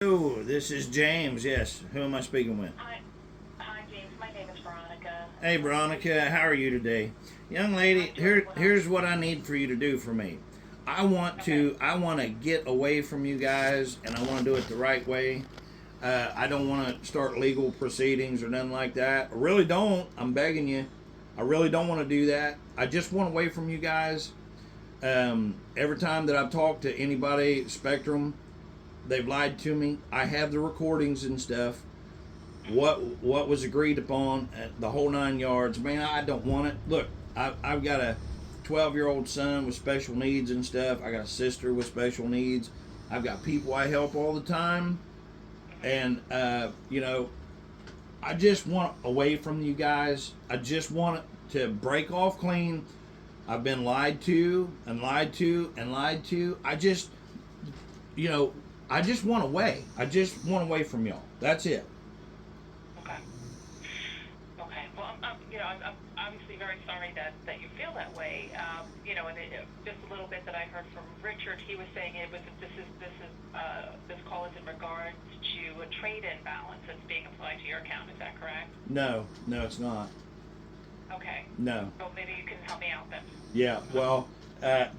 Hello, this is James. Yes, who am I speaking with? Hi, James. My name is Veronica. Hey, Veronica, how are you today? Young lady, I'm doing well. here's what I need for you to do for me. Okay. I want to get away from you guys, and I want to do it the right way. I don't want to start legal proceedings or nothing like that. I really don't. I'm begging you. I really don't want to do that. I just want away from you guys. Every time that I've talked to anybody, Spectrum, they've lied to me. I have the recordings and stuff. What was agreed upon, the whole 9 yards. Man, I don't want it. Look, I've got a 12-year-old son with special needs and stuff. I got a sister with special needs. I've got people I help all the time, and I just want away from you guys. I just want to break off clean. I've been lied to and lied to and lied to. You know, I just want away. I just want away from y'all. That's it. Okay. Okay. Well, I'm obviously very sorry that you feel that way. And just a little bit that I heard from Richard, he was saying this call is in regards to a trade-in balance that's being applied to your account. Is that correct? No, no, it's not. Okay. No. So maybe you can help me out then. Yeah. Well,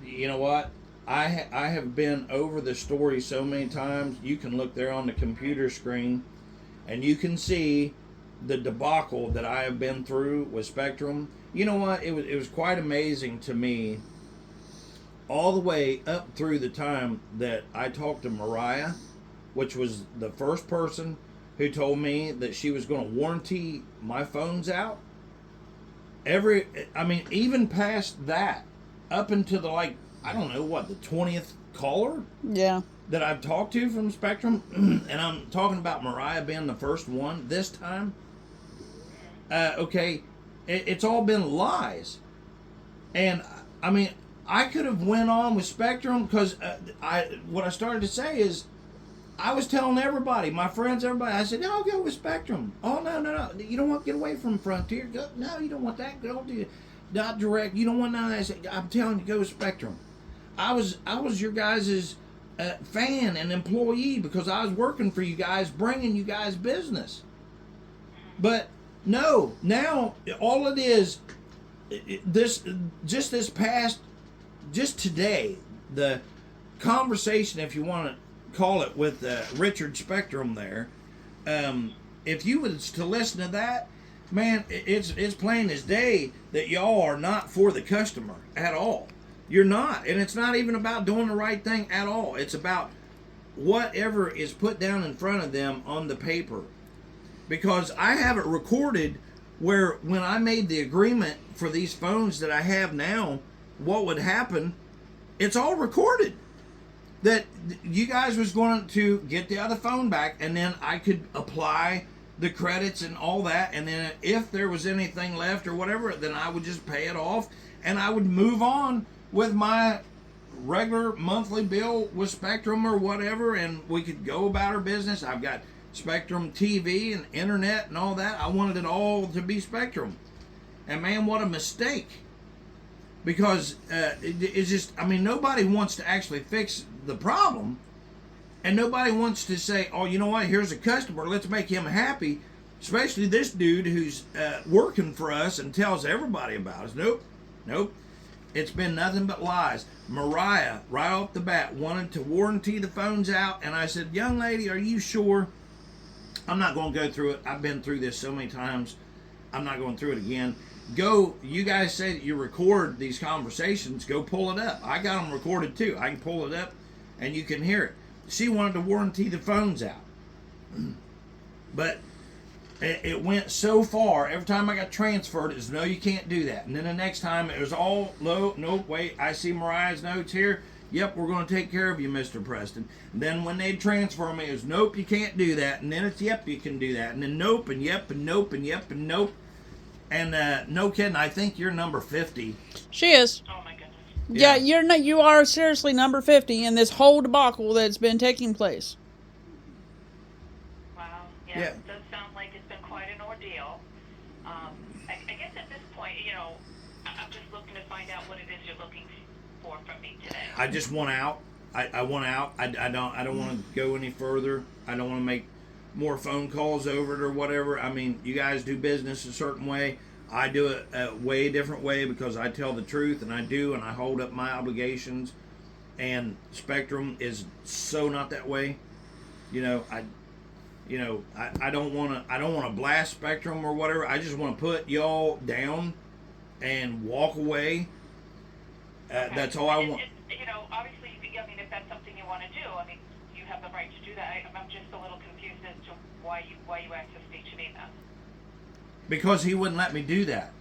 you know what? I have been over the story so many times. You can look there on the computer screen, and you can see the debacle that I have been through with Spectrum. You know what? It was quite amazing to me, all the way up through the time that I talked to Mariah, which was the first person who told me that she was going to warranty my phones out. Even past that, up until I don't know what, the 20th caller Yeah. that I've talked to from Spectrum, and I'm talking about Mariah being the first one this time. Okay, it's all been lies, and I mean, I could have went on with Spectrum because what I started to say is I was telling everybody, my friends, everybody, I said, no, I'll go with Spectrum. Oh, no, no, no. You don't want to get away from Frontier. Go, no, you don't want that. Go to Dot Direct. You don't want none of that. I said, I'm telling you, go with Spectrum. I was your guys' fan and employee because I was working for you guys, bringing you guys business. But no, now all it is, this past, just today, the conversation, if you want to call it, with Richard Spectrum there. If you was to listen to that, man, it's plain as day that y'all are not for the customer at all. You're not, and it's not even about doing the right thing at all. It's about whatever is put down in front of them on the paper. Because I have it recorded where when I made the agreement for these phones that I have now, what would happen, it's all recorded. That you guys was going to get the other phone back, and then I could apply the credits and all that, and then if there was anything left or whatever, then I would just pay it off, and I would move on with my regular monthly bill with Spectrum or whatever, and we could go about our business. I've got Spectrum TV and internet and all that. I wanted it all to be Spectrum, and man, what a mistake. Because it's just, nobody wants to actually fix the problem, and nobody wants to say, oh, you know what, here's a customer, let's make him happy, especially this dude who's working for us and tells everybody about us. Nope, nope, it's been nothing but lies. Mariah, right off the bat, wanted to warranty the phones out, and I said, young lady, are you sure? I'm not going to go through it. I've been through this so many times. I'm not going through it again. Go, you guys say that you record these conversations, go pull it up. I got them recorded too. I can pull it up and you can hear it. She wanted to warranty the phones out. But it went so far, every time I got transferred, it was, no, you can't do that. And then the next time it was all, no, wait, I see Mariah's notes here. Yep, we're going to take care of you, Mr. Preston. And then when they'd transfer me, it was, nope, you can't do that. And then it's, yep, you can do that. And then nope, and yep, and nope, and yep, and nope. And no kidding, I think you're number 50. She is. Oh my goodness. Yeah, you are seriously number 50 in this whole debacle that's been taking place. Wow. Yeah. Yeah. It does sound like it's been quite an ordeal. I guess at this point, I'm just looking to find out what it is you're looking for from me today. I just want out. I want out. I don't want to go any further. I don't want to make more phone calls over it or whatever. I mean, you guys do business a certain way. I do it a way different way because I tell the truth, and I hold up my obligations. And Spectrum is so not that way. I don't want to blast Spectrum or whatever. I just want to put y'all down and walk away. Okay. That's all I want. Obviously, I mean, if that's something you want to do, I mean, you have the right to do that. I'm just a little confused as to why you asked to speak to me then. Because he wouldn't let me do that.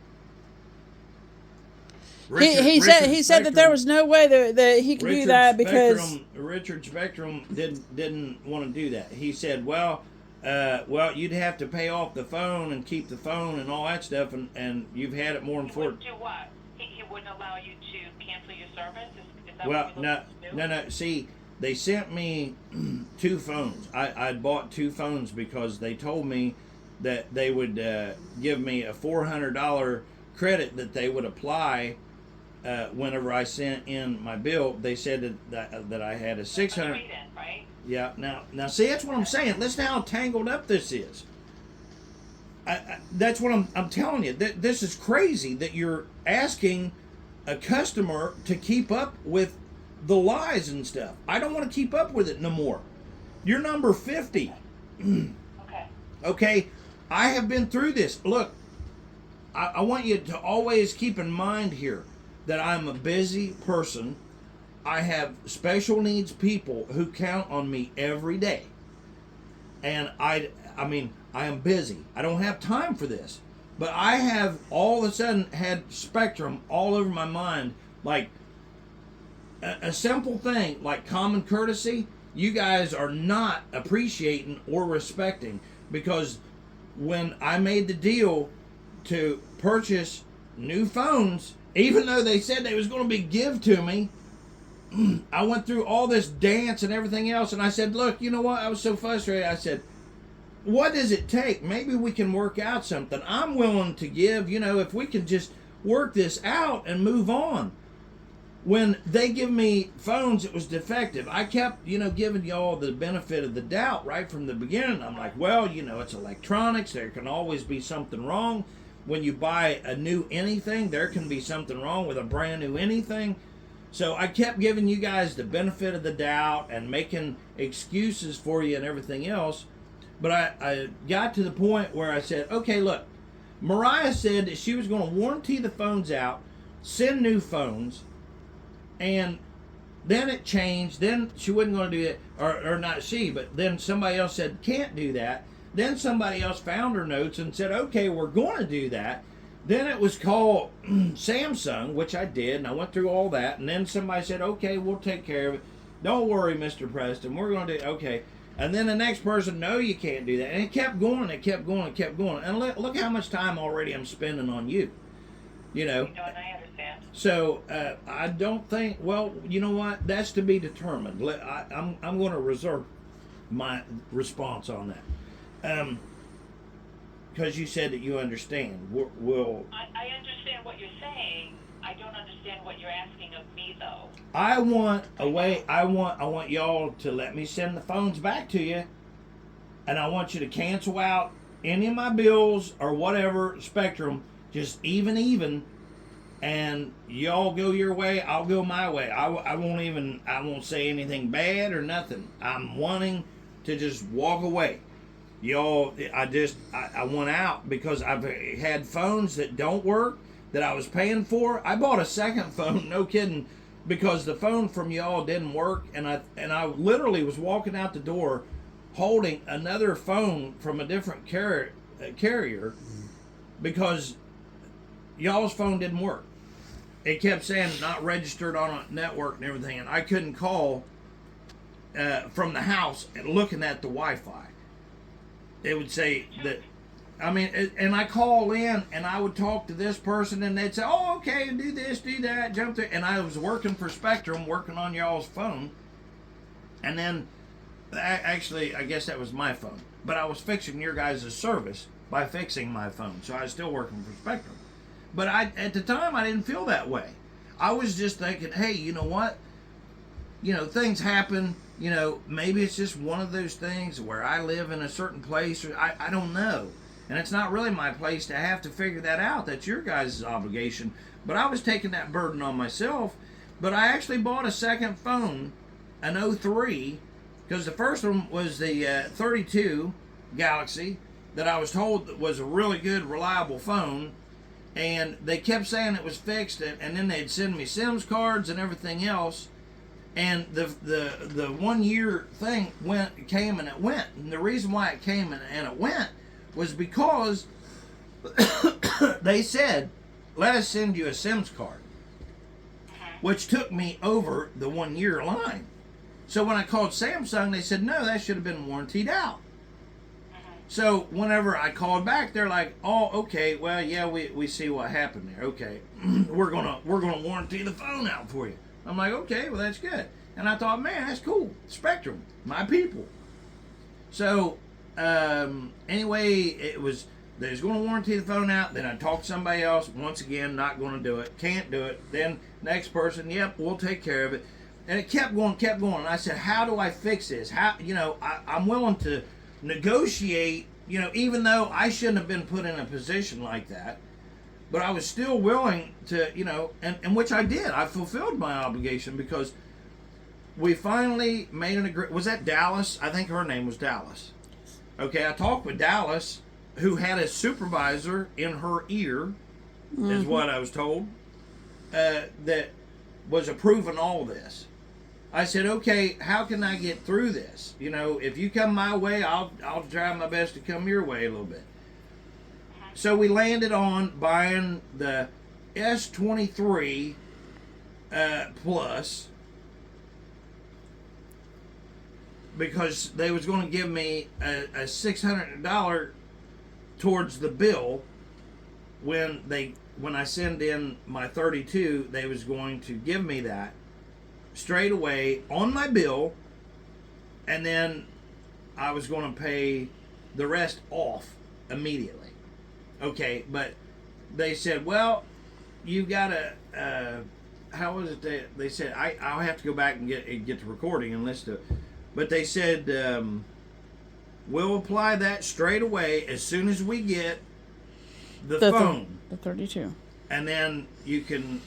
He said that there was no way that he could do that because Richard Spectrum didn't want to do that. He said, well, you'd have to pay off the phone and keep the phone and all that stuff, and you've had it more than He wouldn't do what? He wouldn't allow you to cancel your service? Is that well, what you're looking to do? no. See, they sent me 2 phones. I'd bought 2 phones because they told me that they would give me a $400 credit that they would apply whenever I sent in my bill. They said that I had a $600. Right? Yeah. Now, see, that's what I'm saying. Listen how tangled up this is. That's what I'm telling you. This is crazy that you're asking a customer to keep up with the lies and stuff. I don't want to keep up with it no more. You're number 50. Okay. Okay. I have been through this. Look, I want you to always keep in mind here that I'm a busy person. I have special needs people who count on me every day. And I am busy. I don't have time for this. But I have all of a sudden had Spectrum all over my mind. Like a simple thing like common courtesy, you guys are not appreciating or respecting, because when I made the deal to purchase new phones, even though they said they was going to be give to me, I went through all this dance and everything else, and I said, look, you know what? I was so frustrated. I said, what does it take? Maybe we can work out something. I'm willing to give, if we can just work this out and move on. When they give me phones, it was defective. I kept, giving y'all the benefit of the doubt right from the beginning. I'm like, well, it's electronics. There can always be something wrong. When you buy a new anything, there can be something wrong with a brand new anything. So I kept giving you guys the benefit of the doubt and making excuses for you and everything else. But I got to the point where I said, okay, look, Mariah said that she was going to warranty the phones out, send new phones, and then it changed. Then she wasn't going to do it, or not she, but then somebody else said, can't do that. Then somebody else found her notes and said, okay, we're going to do that. Then it was called Samsung, which I did, and I went through all that. And then somebody said, okay, we'll take care of it. Don't worry, Mr. Preston, we're going to do, okay. And then the next person, no, you can't do that. And it kept going, it kept going, it kept going. And look how much time already I'm spending on you. I understand. So I don't think, well, you know what? That's to be determined. I'm going to reserve my response on that. Because you said that you understand. I understand what you're saying. I don't understand what you're asking of me, though. I want a way. I want y'all to let me send the phones back to you, and I want you to cancel out any of my bills or whatever. Spectrum, just even, and y'all go your way. I'll go my way. I won't say anything bad or nothing. I'm wanting to just walk away. Y'all, I want out because I've had phones that don't work that I was paying for. I bought a second phone, no kidding, because the phone from y'all didn't work, and I literally was walking out the door holding another phone from a different carrier because y'all's phone didn't work. It kept saying not registered on a network and everything, and I couldn't call from the house and looking at the Wi-Fi. It would say that, and I call in and I would talk to this person and they'd say, oh, okay, do this, do that, jump there. And I was working for Spectrum, working on y'all's phone. And then, actually, I guess that was my phone. But I was fixing your guys' service by fixing my phone. So I was still working for Spectrum. But at the time, I didn't feel that way. I was just thinking, hey, you know what? things happen. Maybe it's just one of those things where I live in a certain place, or I don't know. And it's not really my place to have to figure that out. That's your guys' obligation. But I was taking that burden on myself. But I actually bought a second phone, an 03, because the first one was the 32 Galaxy that I was told was a really good, reliable phone. And they kept saying it was fixed, and then they'd send me SIMS cards and everything else. And the 1 year thing came and it went. And the reason why it came and it went was because they said, let us send you a SIMS card, which took me over the 1 year line. So when I called Samsung, they said, no, that should have been warrantied out. So whenever I called back, they're like, oh, okay, well, yeah, we see what happened there. Okay, we're gonna warranty the phone out for you. I'm like, okay, well, that's good. And I thought, man, that's cool. Spectrum, my people. So anyway, they was going to warranty the phone out. Then I talked to somebody else. Once again, not going to do it. Can't do it. Then next person, yep, we'll take care of it. And it kept going. And I said, how do I fix this? I'm willing to negotiate, even though I shouldn't have been put in a position like that. But I was still willing to, and which I did. I fulfilled my obligation because we finally made an agreement. Was that Dallas? I think her name was Dallas. Okay, I talked with Dallas, who had a supervisor in her ear, is what I was told, that was approving all this. I said, okay, how can I get through this? If you come my way, I'll try my best to come your way a little bit. So we landed on buying the S23 Plus because they was going to give me a $600 towards the bill when I send in my 32. They was going to give me that straight away on my bill, and then I was going to pay the rest off immediately. Okay, but they said, well, you gotta, how was it they said, I'll have to go back and get the recording and listen to it. But they said, we'll apply that straight away as soon as we get the phone. The 32. And then you can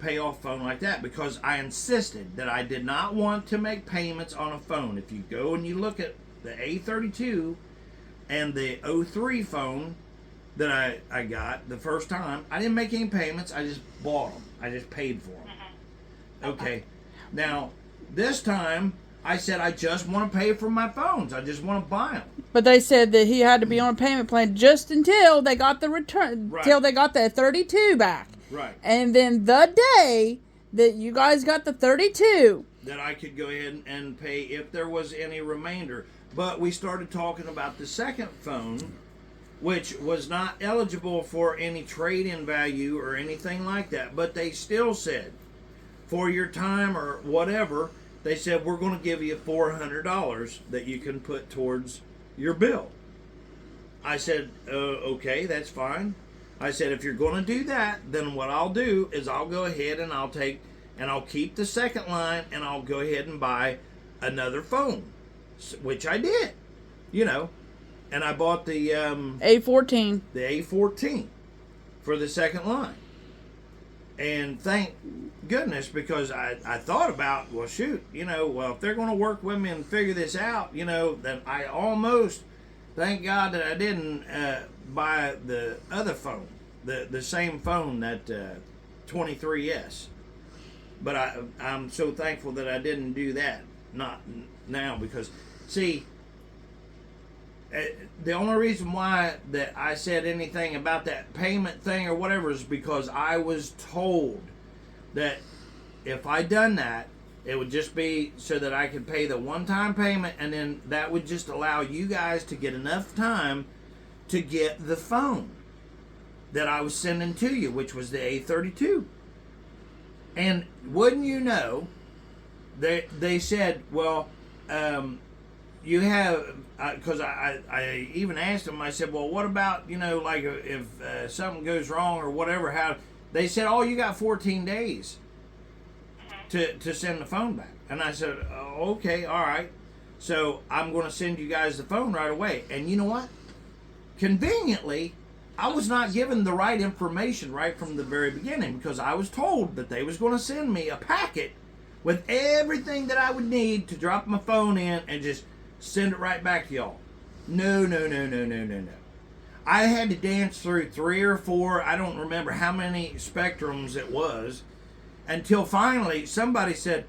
pay off phone like that, because I insisted that I did not want to make payments on a phone. If you go and you look at the A32 and the 03 phone that I got the first time, I didn't make any payments. I just bought them. I just paid for them. Okay. Now, this time, I said I just want to pay for my phones. I just want to buy them. But they said that he had to be on a payment plan just until they got the return, till they got the 32 back. Right. And then the day that you guys got the 32, that I could go ahead and pay if there was any remainder. But we started talking about the second phone, which was not eligible for any trade-in value or anything like that. But they still said, for your time or whatever, they said, we're going to give you $400 that you can put towards your bill. I said, okay, that's fine. I said, if you're going to do that, then what I'll do is I'll go ahead and I'll keep the second line, and I'll go ahead and buy another phone, which I did, and I bought the A14. The A14 for the second line. And thank goodness, because I thought about, well, shoot, if they're going to work with me and figure this out, then I almost, thank God that I didn't buy the other phone, the same phone, that 23S. But I'm so thankful that I didn't do that, not now, because, see, the only reason why that I said anything about that payment thing or whatever is because I was told that if I done that, it would just be so that I could pay the one-time payment, and then that would just allow you guys to get enough time to get the phone that I was sending to you, which was the A32. And wouldn't you know, they said, well, you have, because I even asked them, I said, well, what about, like if something goes wrong or whatever, how, they said, oh, you got 14 days. to send the phone back. And I said, oh, okay, all right. So I'm going to send you guys the phone right away. And you know what? Conveniently, I was not given the right information right from the very beginning, because I was told that they was going to send me a packet with everything that I would need to drop my phone in and just send it right back to y'all. No. I had to dance through 3 or 4, I don't remember how many Spectrums it was, until finally somebody said,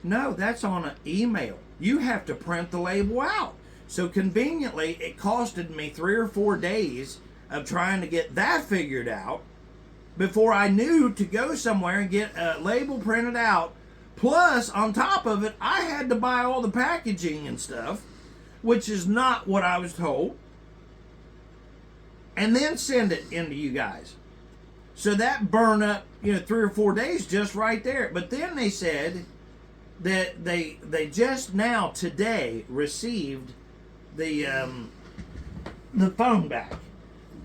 no, that's on an email. You have to print the label out. So conveniently, it costed me 3 or 4 days of trying to get that figured out before I knew to go somewhere and get a label printed out. Plus, on top of it, I had to buy all the packaging and stuff, which is not what I was told, and then send it into you guys. So that burned up, 3 or 4 days just right there. But then they said that they just now today received the phone back,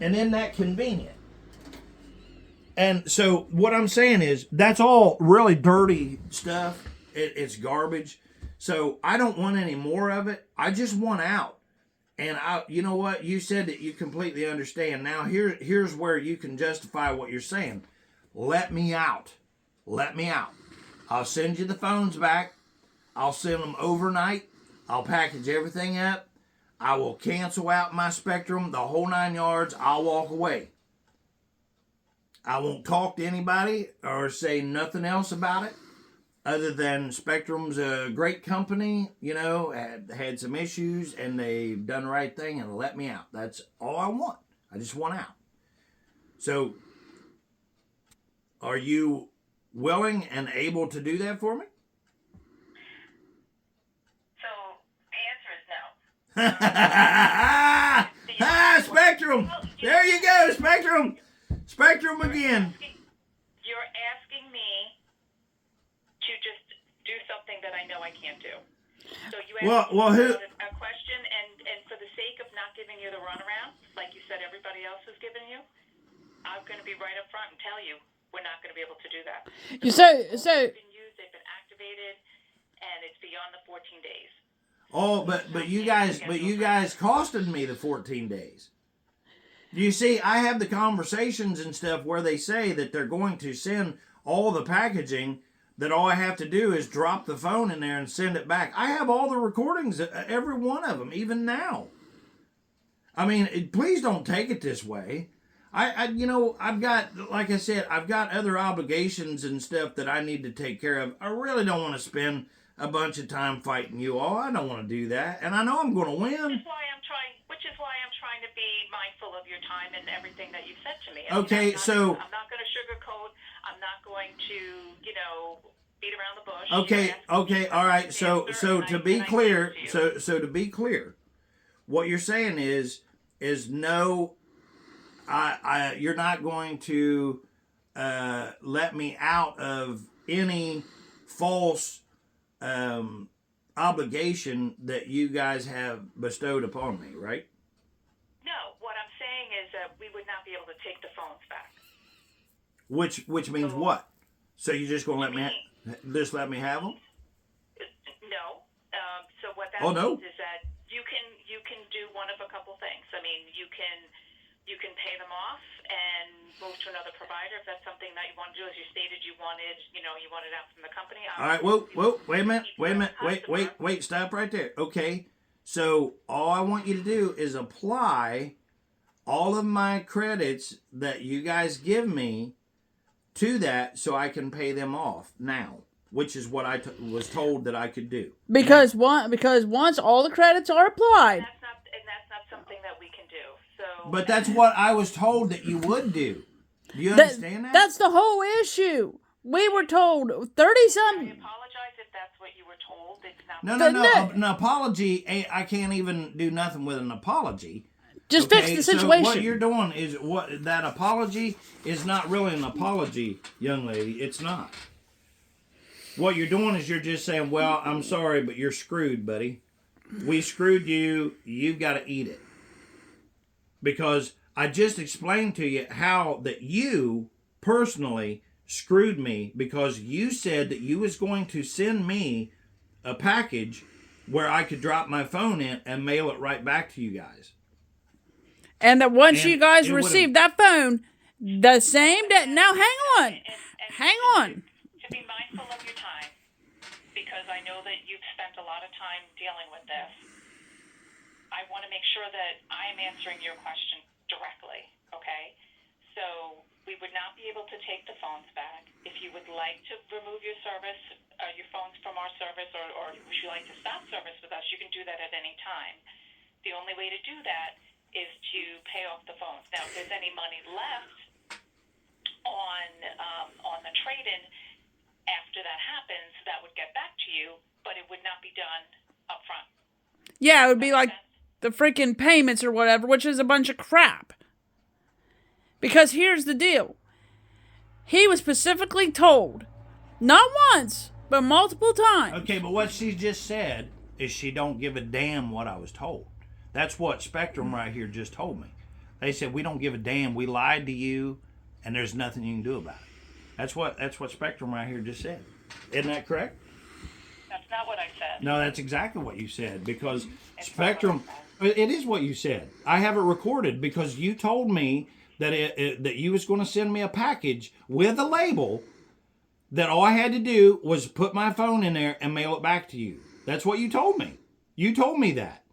and isn't that convenient? And so what I'm saying is that's all really dirty stuff. It's garbage. So I don't want any more of it. I just want out. And you know what? You said that you completely understand. Now here's where you can justify what you're saying. Let me out. Let me out. I'll send you the phones back. I'll send them overnight. I'll package everything up. I will cancel out my Spectrum, the whole 9 yards. I'll walk away. I won't talk to anybody or say nothing else about it other than Spectrum's a great company, had some issues, and they've done the right thing and let me out. That's all I want. I just want out. So, are you willing and able to do that for me? So, the answer is no. Spectrum! There you go, Spectrum! Spectrum again. You're asking me to just do something that I know I can't do. So you asked a question, and for the sake of not giving you the runaround, like you said everybody else has given you, I'm going to be right up front and tell you we're not going to be able to do that. They've been used, they've been activated, and it's beyond the 14 days. Oh, but you guys costed me the 14 days. You see, I have the conversations and stuff where they say that they're going to send all the packaging, that all I have to do is drop the phone in there and send it back. I have all the recordings, every one of them, even now. I mean, please don't take it this way. I've got, like I said, I've got other obligations and stuff that I need to take care of. I really don't want to spend a bunch of time fighting you all. I don't want to do that. And I know I'm going to win. Which is why I'm trying to be mindful of your time and everything that you've said to me. Okay, so I'm not going to sugarcoat. I'm not going to, beat around the bush. Okay, all right. So to be clear, so to be clear, what you're saying is no, you're not going to let me out of any false obligation that you guys have bestowed upon me, right? No, what I'm saying is that we would not be able to take the phones back. Which means what? So you're just gonna let me have them? No. So what that no. means is that you can do one of a couple things. I mean, you can pay them off and move to another provider if that's something that you want to do. As you stated, you wanted out from the company. All right. Whoa. Wait a minute. Wait. Stop right there. Okay. So all I want you to do is apply all of my credits that you guys give me to that, so I can pay them off now, which is what I was told that I could do. Because once all the credits are applied, that's not something that we can do. So, but that's what I was told that you would do. Do you understand that? That's the whole issue. We were told 30-some. I apologize if that's what you were told. It's not. No. An apology, I can't even do nothing with an apology. Just fix the situation. So what you're doing is that apology is not really an apology, young lady. It's not. What you're doing is you're just saying, well, I'm sorry, but you're screwed, buddy. We screwed you. You've got to eat it. Because I just explained to you how that you personally screwed me because you said that you was going to send me a package where I could drop my phone in and mail it right back to you guys. And that once And you guys it would've- received that phone, the same day. Now, hang on. And Hang on. To be mindful of your time, because I know that you've spent a lot of time dealing with this. I want to make sure that I'm answering your question directly, okay? So we would not be able to take the phones back. If you would like to remove your service, your phones from our service, or would you like to stop service with us, you can do that at any time. The only way to do that is to pay off the phones. Now, if there's any money left on the trade-in after that happens, that would get back to you, but it would not be done up front. Yeah, it would be like the freaking payments or whatever, which is a bunch of crap. Because here's the deal. He was specifically told, not once, but multiple times. Okay, but what she just said is she don't give a damn what I was told. That's what Spectrum right here just told me. They said, we don't give a damn. We lied to you, and there's nothing you can do about it. That's what Spectrum right here just said. Isn't that correct? That's not what I said. No, that's exactly what you said, because Spectrum, it is what you said. I have it recorded because you told me that that you was going to send me a package with a label that all I had to do was put my phone in there and mail it back to you. That's what you told me. You told me that.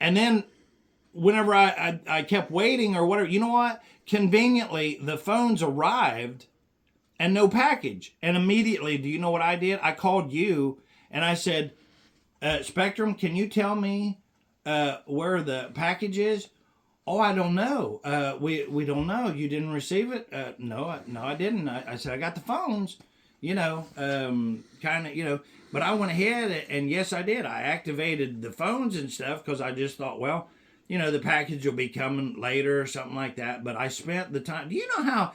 And then whenever I kept waiting or whatever, you know what? Conveniently, the phones arrived and no package. And immediately, do you know what I did? I called you and I said, Spectrum, can you tell me where the package is? Oh, I don't know. We don't know. You didn't receive it? No, I didn't. I said, I got the phones, kind of, but I went ahead and yes, I did. I activated the phones and stuff because I just thought, well, the package will be coming later or something like that. But I spent the time. Do you know how,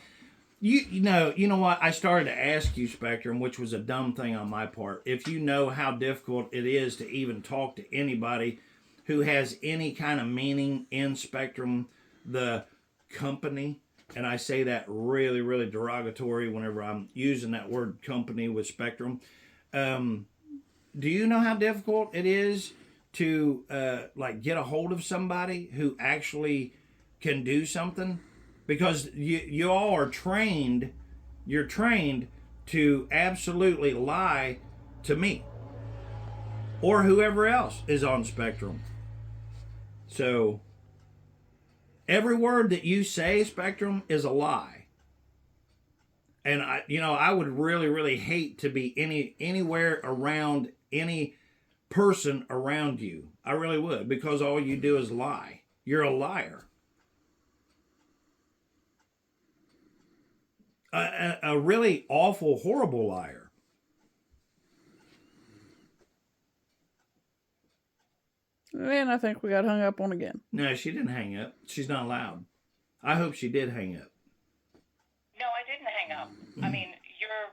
you know what? I started to ask you, Spectrum, which was a dumb thing on my part. If you know how difficult it is to even talk to anybody who has any kind of meaning in Spectrum, the company, and I say that really, really derogatory whenever I'm using that word company with Spectrum. Do you know how difficult it is to get a hold of somebody who actually can do something? Because you all are trained, you're trained to absolutely lie to me or whoever else is on Spectrum. So every word that you say, Spectrum, is a lie. And I would really, really hate to be anywhere around any person around you. I really would, because all you do is lie. You're a liar. A really awful, horrible liar. And I think we got hung up on again. No, she didn't hang up. She's not allowed. I hope she did hang up. No, I didn't hang up. I mean, you're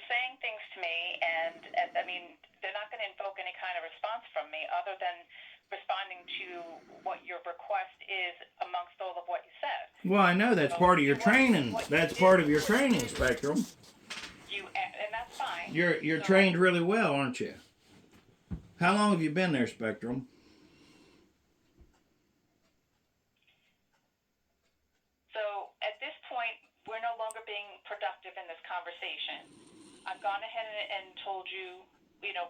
saying things to me, and I mean, they're not going to invoke any kind of response from me other than responding to what your request is amongst all of what you said. Well, I know that's part of your training. That's part of your training, Spectrum. And that's fine. You're trained really well, aren't you? How long have you been there, Spectrum? So at this point, we're no longer being productive in this conversation. I've gone ahead and told you,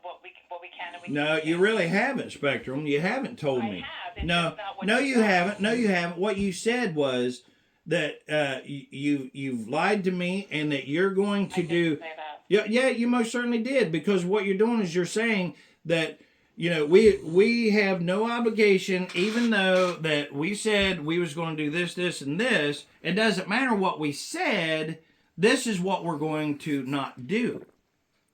what we can and we No, can't. you really haven't, Spectrum. You haven't told me. I have. It's No, just not what no, you you said. haven't. No, you haven't. What you said was that you've lied to me and that you're going to I do. didn't say that. Yeah, you most certainly did, because what you're doing is you're saying that we have no obligation, even though that we said we was going to do this, this, and this. It doesn't matter what we said. This is what we're going to not do.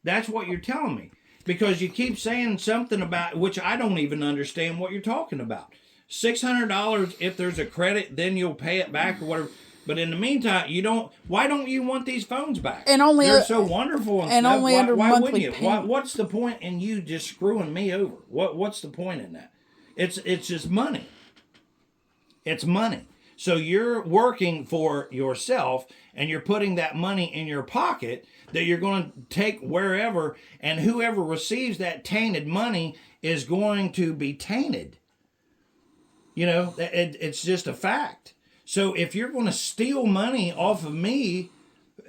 That's what you're telling me, because you keep saying something about which I don't even understand what you're talking about. $600 if there's a credit, then you'll pay it back or whatever. But in the meantime, you don't. Why don't you want these phones back? And only they're so wonderful and stuff. only under why monthly wouldn't you? payment. What's the point in you just screwing me over? What's the point in that? It's just money. It's money. So you're working for yourself and you're putting that money in your pocket that you're going to take wherever, and whoever receives that tainted money is going to be tainted. You know, it's just a fact. So if you're going to steal money off of me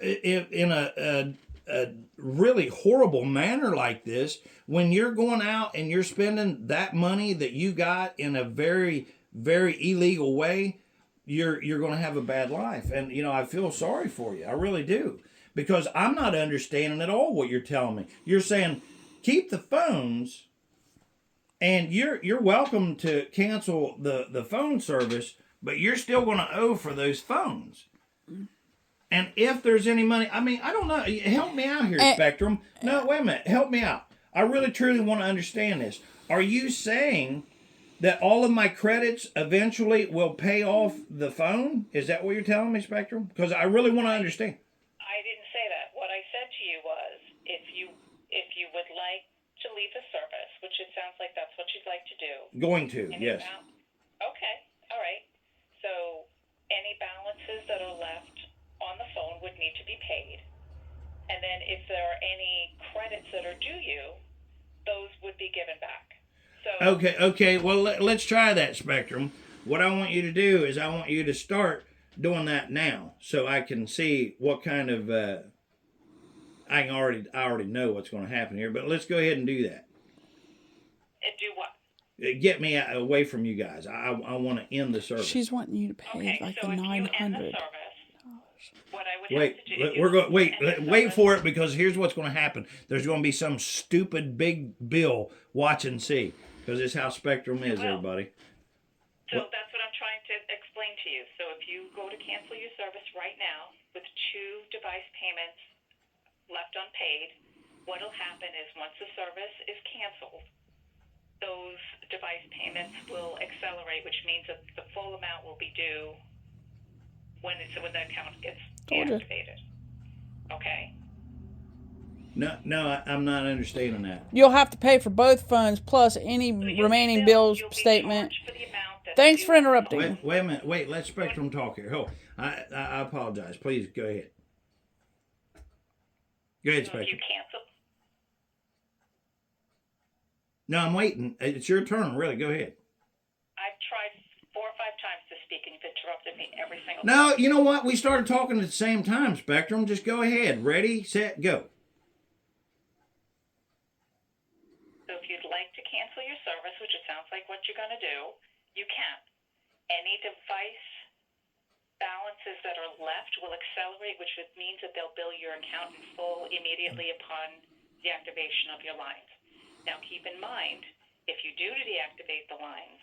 in a really horrible manner like this, when you're going out and you're spending that money that you got in a very, very illegal way, you're going to have a bad life. And, you know, I feel sorry for you. I really do. Because I'm not understanding at all what you're telling me. You're saying, keep the phones, and you're welcome to cancel the phone service, but you're still going to owe for those phones. And if there's any money, I mean, I don't know. Help me out here, Spectrum. No, wait a minute. Help me out. I really, truly want to understand this. Are you saying that all of my credits eventually will pay off the phone? Is that what you're telling me, Spectrum? Because I really want to understand. I didn't say that. What I said to you was, if you would like to leave the service, which it sounds like that's what you'd like to do. Going to, yes. Okay, all right. So any balances that are left on the phone would need to be paid. And then if there are any credits that are due you, those would be given back. So Okay. Well, let's try that, Spectrum. What I want you to do is I want you to start doing that now, so I can see what kind of I already know what's going to happen here. But let's go ahead and do that. and do what? Get me away from you guys. I want to end the service. She's wanting you to pay Okay, like so the if you end the $900. service, what I would Wait, have to do is we're going. Wait, end the wait service. for it, because here's what's going to happen. There's going to be some stupid big bill. Watch and see, because it's how Spectrum is, Well, everybody. So that's what I'm trying to explain to you. So if you go to cancel your service right now with 2 device payments left unpaid, what'll happen is once the service is canceled, those device payments will accelerate, which means that the full amount will be due when the account gets Told you. deactivated. Okay? No, I'm not understanding that. You'll have to pay for both phones plus any remaining bills You'll be statement. charged for the amount that's Thanks due for on the interrupting. phone. Wait a minute. Wait, let Spectrum talk here. Hold. I apologize. Please go ahead. Go ahead, So if you Spectrum. cancel, No, I'm waiting. It's your turn. Really, go ahead. I've tried 4 or 5 times to speak, and you've interrupted me every single time. No, you know what? We started talking at the same time, Spectrum. Just go ahead. Ready, set, go. So if you'd like to cancel your service, which it sounds like what you're going to do, you can. Any device balances that are left will accelerate, which means that they'll bill your account in full immediately upon deactivation of your lines. Now keep in mind, if you do deactivate the lines,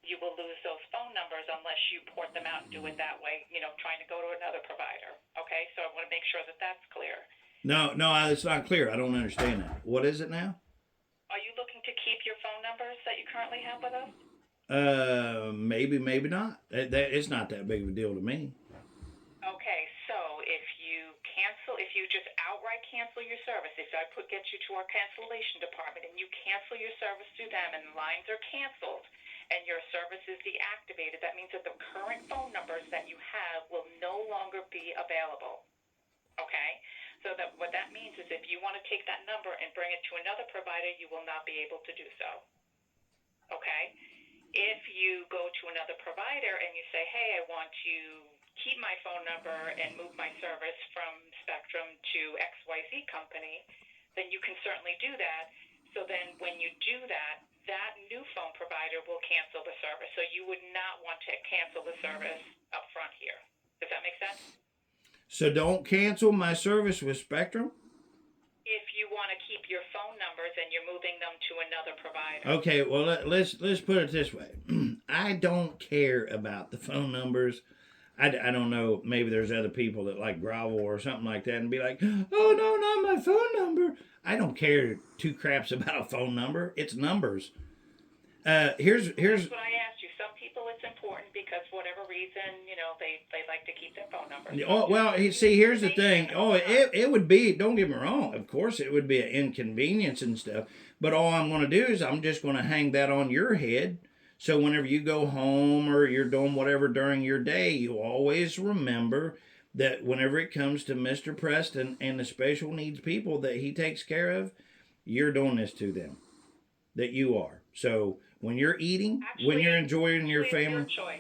you will lose those phone numbers unless you port them out and do it that way, trying to go to another provider. Okay, so I want to make sure that that's clear. No, it's not clear. I don't understand that. What is it now? Are you looking to keep your phone numbers that you currently have with us? Maybe not. It's not that big of a deal to me. Okay, so if you just outright cancel your service, if I get you to our cancellation department and you cancel your service through them and lines are canceled and your service is deactivated, that means that the current phone numbers that you have will no longer be available. Okay? So that what that means is if you want to take that number and bring it to another provider, you will not be able to do so. Okay? If you go to another provider and you say, hey, I want to keep my phone number and move my service from Spectrum to XYZ company, then you can certainly do that. So then when you do that, that new phone provider will cancel the service. So you would not want to cancel the service up front here. Does that make sense? So don't cancel my service with Spectrum? If you want to keep your phone numbers and you're moving them to another provider. Okay, well, let's put it this way. I don't care about the phone numbers. I don't know, maybe there's other people that like grovel or something like that and be like, oh, no, not my phone number. I don't care 2 craps about a phone number. It's numbers. Here's That's what I asked you. Some people it's important because for whatever reason, they like to keep their phone numbers. Oh, well, see, here's the thing. Oh, it would be, don't get me wrong, of course it would be an inconvenience and stuff, but all I'm going to do is I'm just going to hang that on your head So whenever you go home or you're doing whatever during your day, you always remember that whenever it comes to Mr. Preston and the special needs people that he takes care of, you're doing this to them. That you are. So when you're eating, when you're enjoying your family. It's your choice.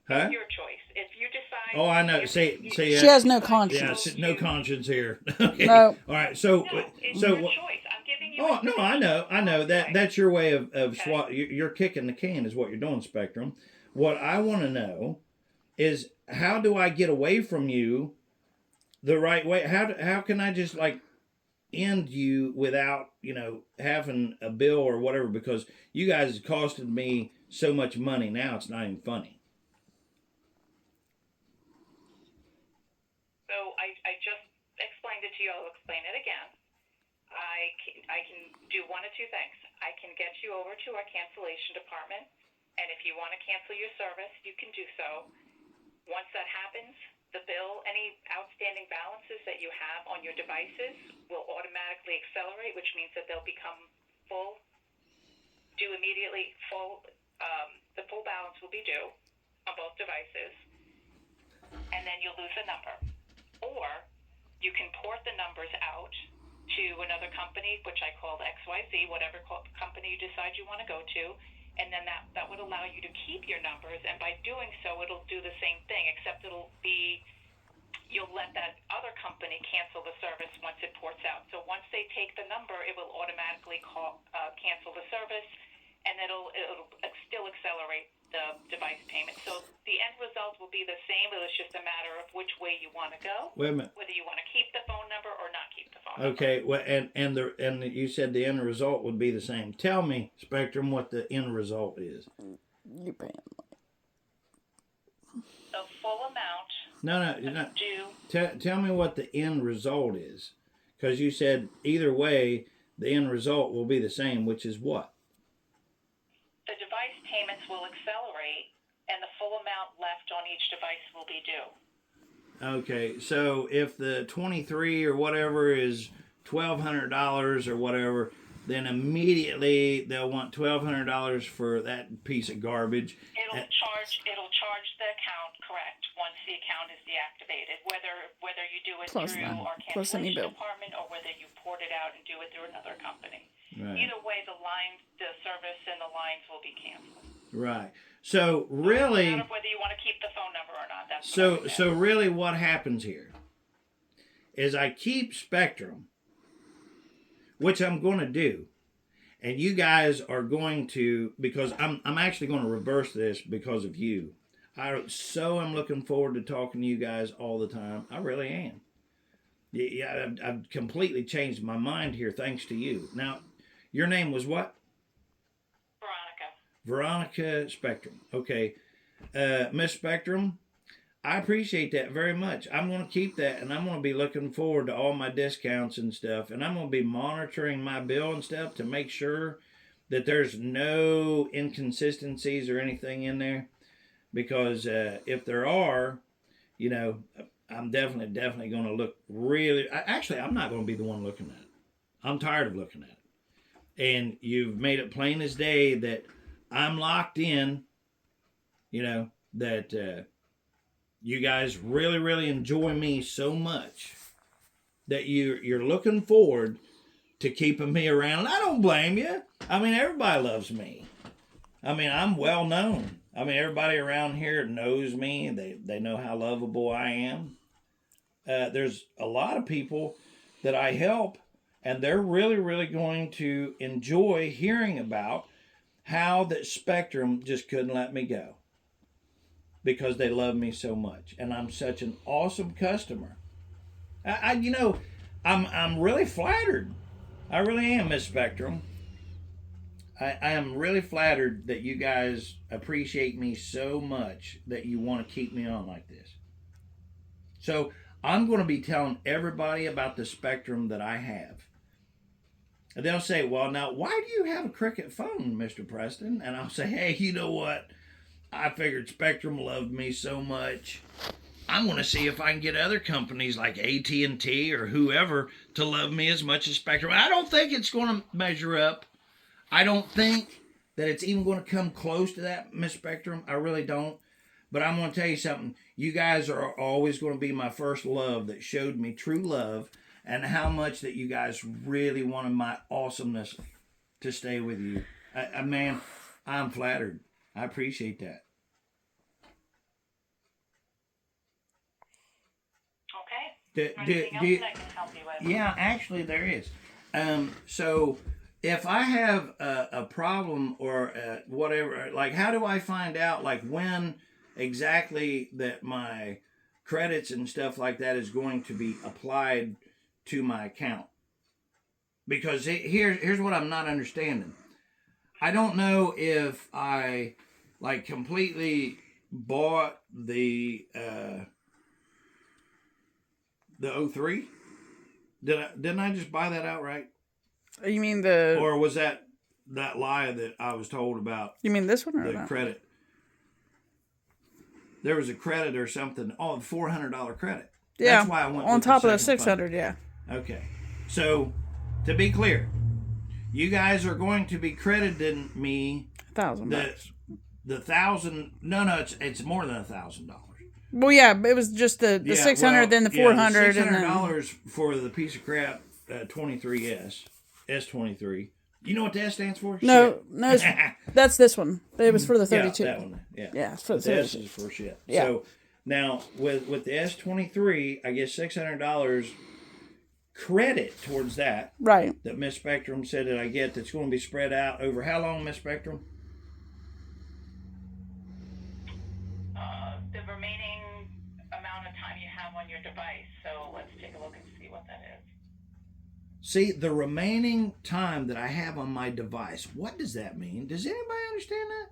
Huh? It's your choice. If you decide. Oh, I know. Say. She has no Yeah, conscience. no conscience here. Okay. No. All right. So. No, it's so. your choice. I'm giving you. Oh no, I know that that's your way of Okay. You're kicking the can is what you're doing, Spectrum. What I want to know is how do I get away from you the right way? How can I just like end you without having a bill or whatever? Because you guys have costed me so much money now it's not even funny. So I just explained it to you. I'll explain it again. I can do one of two things. I can get you over to our cancellation department, and if you want to cancel your service, you can do so. Once that happens, the bill, any outstanding balances that you have on your devices will automatically accelerate, which means that they'll become full, due immediately, the full balance will be due on both devices, and then you'll lose a number. Or you can port the numbers out to another company, which I called XYZ, whatever company you decide you want to go to, and then that would allow you to keep your numbers, and by doing so, it'll do the same thing, except you'll let that other company cancel the service once it ports out. So once they take the number, it will automatically cancel the service, and it'll still accelerate the device payment. So the end result will be the same. It was just a matter of which way you want to go. Wait a minute. Whether you want to keep the phone number or not keep the phone number. Okay, well, and you said the end result would be the same. Tell me, Spectrum, what the end result is. You pay him. The full amount No, due. tell me what the end result is, because you said either way, the end result will be the same, which is what? The device payments will accelerate, and the full amount left on each device will be due. Okay, so if the 23 or whatever is $1,200 or whatever, then immediately they'll want $1,200 for that piece of garbage. It'll charge the account, correct, once the account is deactivated. Whether you do it Plus through that. our Plus any cancellation bill. department or whether you port it out and do it through another company. Right. Either way, the service and the lines will be canceled. Right. So really, No matter whether you want to keep the phone number or not. That's so really, what happens here is I keep Spectrum, which I'm going to do, and you guys are going to, because I'm actually going to reverse this because of you. I'm looking forward to talking to you guys all the time. I really am. Yeah, I've completely changed my mind here thanks to you. Now, your name was what? Veronica Spectrum. Okay. Miss Spectrum, I appreciate that very much. I'm going to keep that, and I'm going to be looking forward to all my discounts and stuff, and I'm going to be monitoring my bill and stuff to make sure that there's no inconsistencies or anything in there, because if there are, I'm definitely going to look really... Actually, I'm not going to be the one looking at it. I'm tired of looking at it. And you've made it plain as day that I'm locked in, that you guys really, really enjoy me so much that you're looking forward to keeping me around. And I don't blame you. I mean, everybody loves me. I mean, I'm well known. I mean, everybody around here knows me. They know how lovable I am. There's a lot of people that I help, and they're really, really going to enjoy hearing about how that Spectrum just couldn't let me go because they love me so much, and I'm such an awesome customer. I'm really flattered. I really am, Miss Spectrum. I am really flattered that you guys appreciate me so much that you want to keep me on like this. So I'm going to be telling everybody about the Spectrum that I have. And they'll say, well, now, why do you have a Cricket phone, Mr. Preston? And I'll say, hey, you know what? I figured Spectrum loved me so much. I'm going to see if I can get other companies like AT&T or whoever to love me as much as Spectrum. I don't think it's going to measure up. I don't think that it's even going to come close to that, Miss Spectrum. I really don't. But I'm going to tell you something. You guys are always going to be my first love that showed me true love, and how much that you guys really wanted my awesomeness to stay with you. Man, I'm flattered. I appreciate that. Okay. Anything else that I can help you with? Yeah, actually there is. So if I have a problem or whatever, like how do I find out like when exactly that my credits and stuff like that is going to be applied to my account? Because here's what I'm not understanding. I don't know if I like completely bought the 03. Didn't I just buy that outright? You mean the? Or was that lie that I was told about? You mean this one or the that? credit? There was a credit or something. Oh, the $400 credit. Yeah. That's why I went on with top of the second 600. Yeah. Okay. So, to be clear, you guys are going to be crediting me $1,000. the $1,000. No, it's more than $1,000. Well, yeah, it was just the 600, then the 400, $600 and then for the piece of crap 23S, S23. You know what the S stands for? no, Shit. no, that's this one. It was for the 32. Yeah, that one. Yeah, it's for the the S 32. is for shit. Yeah. So now with the S23, I guess $600 credit towards that Right. Miss Spectrum said that I get, that's going to be spread out over how long, Miss Spectrum? The remaining amount of time you have on your device. So let's take a look and see what that is. See, the remaining time that I have on my device, what does that mean? Does anybody understand that?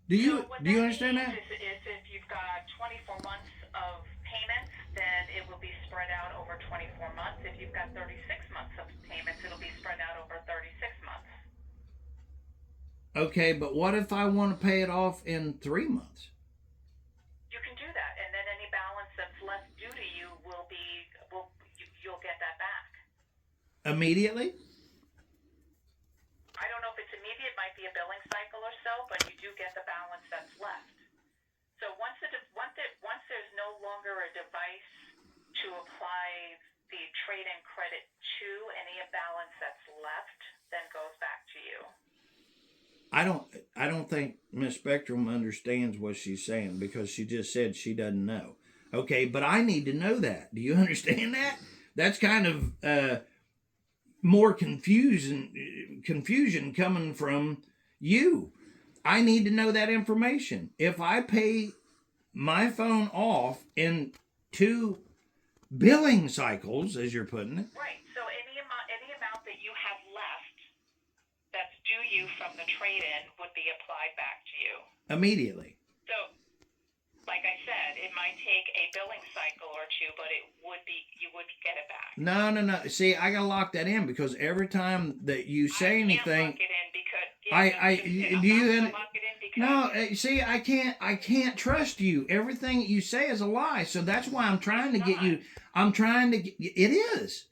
Do you understand that? Is if you've got 24 months of payments, then it will be spread out over 24 months. If you've got 36 months of payments, it'll be spread out over 36 months. Okay, but what if I want to pay it off in 3 months? You can do that, and then any balance that's left due to you you'll get that back. Immediately? I don't know if it's immediate, might be a billing cycle or so, but you do get the balance that's left. So once there's no longer a device to apply the trade-in credit to, any balance that's left then goes back to you. I don't think Miss Spectrum understands what she's saying, because she just said she doesn't know. Okay, but I need to know that. Do you understand that? That's kind of more confusion coming from you. I need to know that information. If I pay my phone off in 2 billing cycles, as you're putting it. Right. So any amount that you have left that's due you from the trade-in would be applied back to you Immediately. So, like I said, it might take a billing cycle or two, but you would get it back. No. See, I gotta lock that in, because every time that you say anything, lock it in because see, I can't trust you. Everything you say is a lie. So that's why I'm trying to get you. It is.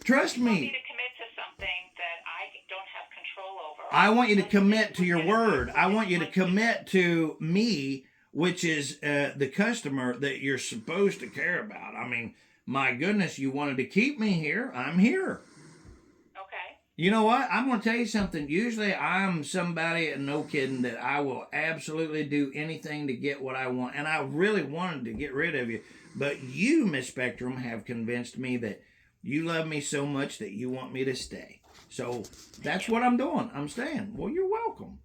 Trust me. You want me to commit to something that I don't have control over. I want you to commit to your word. I want you to commit to me, which is the customer that you're supposed to care about. I mean, my goodness, you wanted to keep me here. I'm here. Okay. You know what? I'm going to tell you something. Usually I'm somebody, and no kidding, that I will absolutely do anything to get what I want. And I really wanted to get rid of you. But you, Miss Spectrum, have convinced me that you love me so much that you want me to stay. So that's what I'm doing. I'm staying. Well, you're welcome.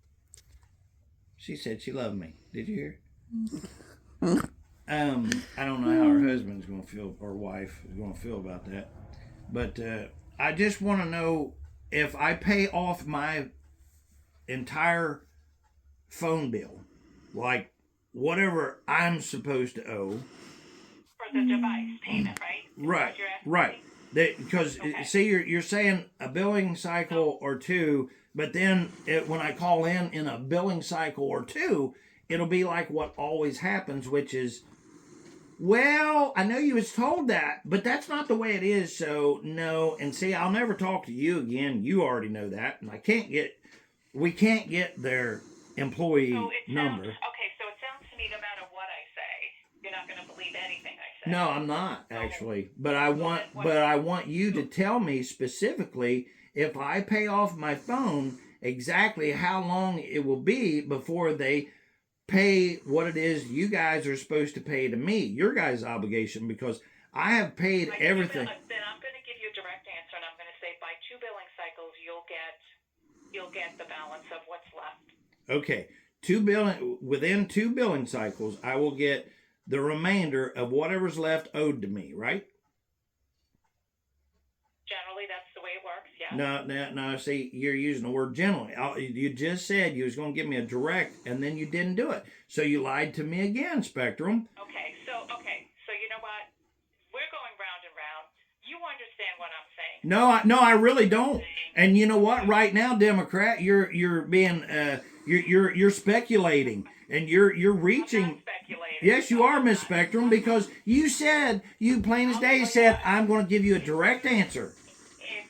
She said she loved me. Did you hear? I don't know how her husband's going to feel, or wife is going to feel about that. But I just want to know, if I pay off my entire phone bill, like whatever I'm supposed to owe. For the device payment, right? Right. Because see, you're saying a billing cycle or 2, but then when I call in a billing cycle or 2, it'll be like what always happens, which is, well, I know you was told that, but that's not the way it is, so no. And see, I'll never talk to you again. You already know that, and I can't get we can't get their employee So it number. sounds okay. So it sounds to me, no matter what I say, you're not going to believe anything I say. No, I'm not actually. But I want then what- but I want you to tell me specifically if I pay off my phone exactly how long it will be before they pay what it is you guys are supposed to pay to me, your guys' obligation, because I have paid everything. Then I'm going to give you a direct answer, and I'm going to say by 2 billing cycles you'll get the balance of what's left. Okay, within 2 billing cycles, I will get the remainder of whatever's left owed to me, right? Generally, that's the way it works. Yeah. No. See, you're using the word generally. You just said you was going to give me a direct, and then you didn't do it. So you lied to me again, Spectrum. Okay. So you know what? We're going round and round. You understand what I'm saying? No, I really don't. And you know what? Right now, Democrat, you're being you're speculating, and you're reaching. I'm not speculating. Yes, you are, Miss Spectrum, because you plain as day said, I'm going to give you a direct answer. If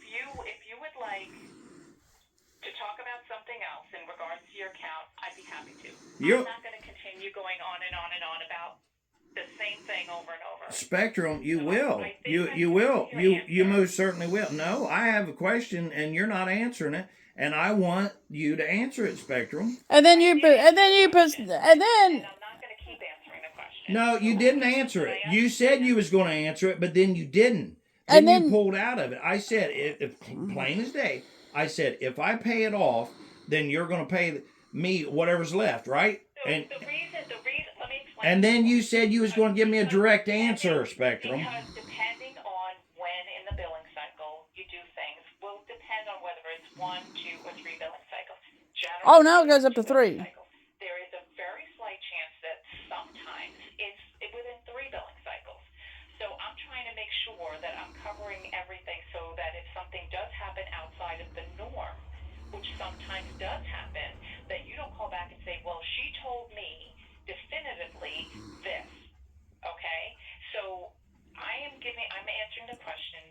you would like to talk about something else in regards to your account, I'd be happy to. I'm not going to continue going on and on and on about the same thing over and over. Spectrum, you So will. I think You will. your You answer. most certainly will. No, I have a question, and you're not answering it, and I want you to answer it, Spectrum. And then And I'm not going to keep answering the question. No, you didn't answer it. You said you was going to answer it, but then you didn't. And Then you then- pulled out of it. I said, if plain as day, I said, if I pay it off, then you're going to pay me whatever's left, right? So And the reason, let me explain. and then you said you was going to give me a direct answer, Spectrum. Because depending on when in the billing cycle you do things will depend on whether it's 1, 2, or 3 billing cycles. Generally, Oh, now it goes up to 2 billing 3. cycles. There is a very slight chance that sometimes it's within 3 billing cycles. So I'm trying to make sure that I'm covering everything so that if something does happen outside of the norm, which sometimes does happen, that you don't call back and say, well, she told me definitively this. Okay? So I'm answering the question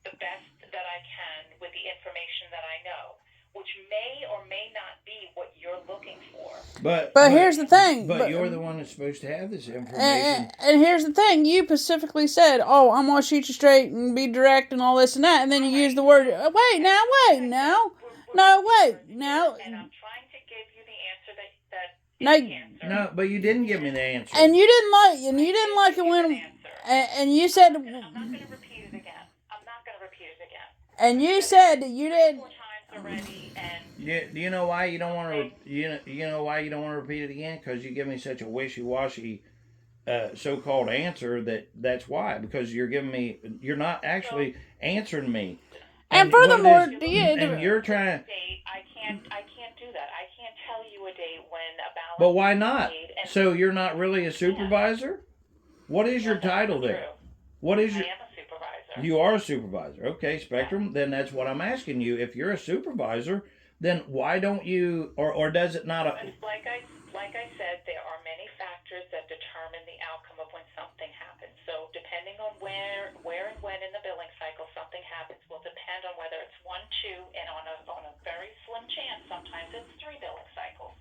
the best that I can with the information that I know, which may or may not be what you're looking for. But here's the thing. But you're the one that's supposed to have this information. And here's the thing. You specifically said, "Oh, I'm gonna shoot you straight and be direct and all this and that," and then you use the word, "Wait now, no, wait now." And I'm trying to give you the answer that No, is the answer. No, but you didn't give me the answer. And you didn't like it when, and you said, I'm not going to repeat it again. and you said that you did. 4 times already, and Do you know why you don't want to? You know why you don't want to repeat it again? Because you give me such a wishy-washy, so-called answer that's why. Because you're not actually answering me. And what it furthermore, is- do you? and you're trying. date, I can't do that. I can't tell you a date when a balance. But why not? is paid, and So you're not really a supervisor? What is your that's title true. there? What is I your? am a supervisor. You are a supervisor. Okay, Spectrum. Then that's what I'm asking you. If you're a supervisor, then why don't you, or does it not? Like I said, there are many factors that determine the outcome of when something happens. So depending on where and when in the billing cycle something happens will depend on whether it's 1, 2, and on a very slim chance, sometimes it's 3 billing cycles.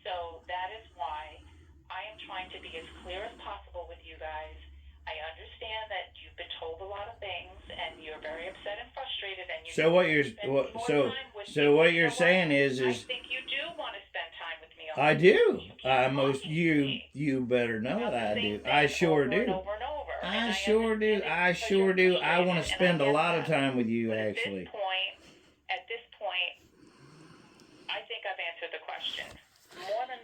So that is why I am trying to be as clear as possible with you guys. I understand that you've been told a lot of things and you're very upset and frustrated, and you. So what you're spend more time with me. so what You you're know saying I is think you do want to spend time with me. I do. You keep talking to You better know about that I the do. same thing I sure over do. And over and over. I And sure do. understand it I because sure you're do. I want to frustrated, spend and a I lot get of that. time with you, But actually. at this point, I think I've answered the question more than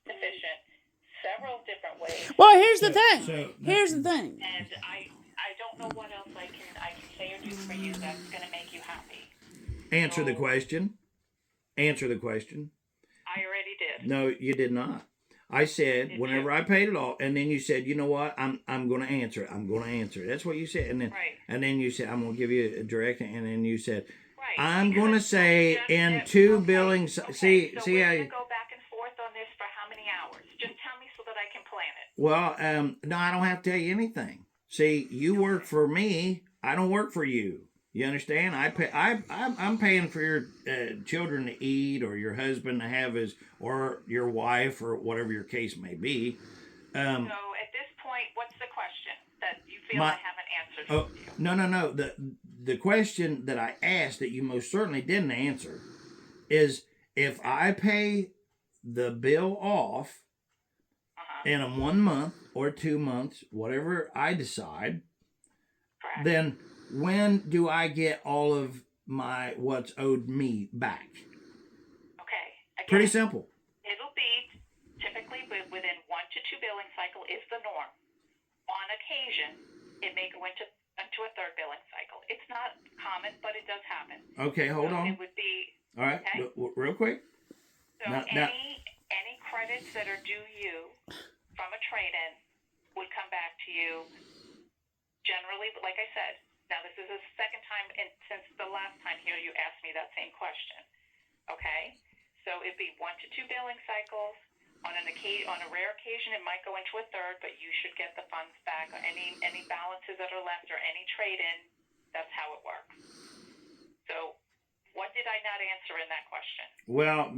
sufficient, several different ways. Well, here's the thing. So- Here's the thing. And I don't know what else I can say or do for you that's going to make you happy. Answer the question. Answer the question. I already did. No, you did not. I said Did whenever you? I paid it all, and then you said, you know what, I'm going to answer it. I'm going to answer it. That's what you said, and then you said I'm going to give you a direct, and then you said Right. I'm going to Because say just in that- 2 okay, billings. okay, See so see we're how. going to go back and forth on this for how many hours? Just tell me so that I can plan it. Well, no, I don't have to tell you anything. See, you work for me. I don't work for you. You understand? I'm paying for your children to eat, or your husband to have his, or your wife, or whatever your case may be. So at this point, what's the question that you feel My- I haven't answered Oh, for you? no. The question that I asked that you most certainly didn't answer is, if I pay the bill off in a 1 month or 2 months, whatever I decide, Correct. then when do I get all of my what's owed me back? Okay. Again, Pretty simple. it'll be typically within 1 to 2 billing cycle is the norm. On occasion, it may go into a third billing cycle. It's not common, but it does happen. Okay, hold So on. It would be All right, okay. real quick. So Now- any credits that are due you from a trade-in would come back to you. Generally, like I said, now this is the second time since the last time here you asked me that same question. Okay, so it'd be 1 to 2 billing cycles. On a rare occasion, it might go into a third, but you should get the funds back. Any balances that are left or any trade-in, that's how it works. So, what did I not answer in that question? Well,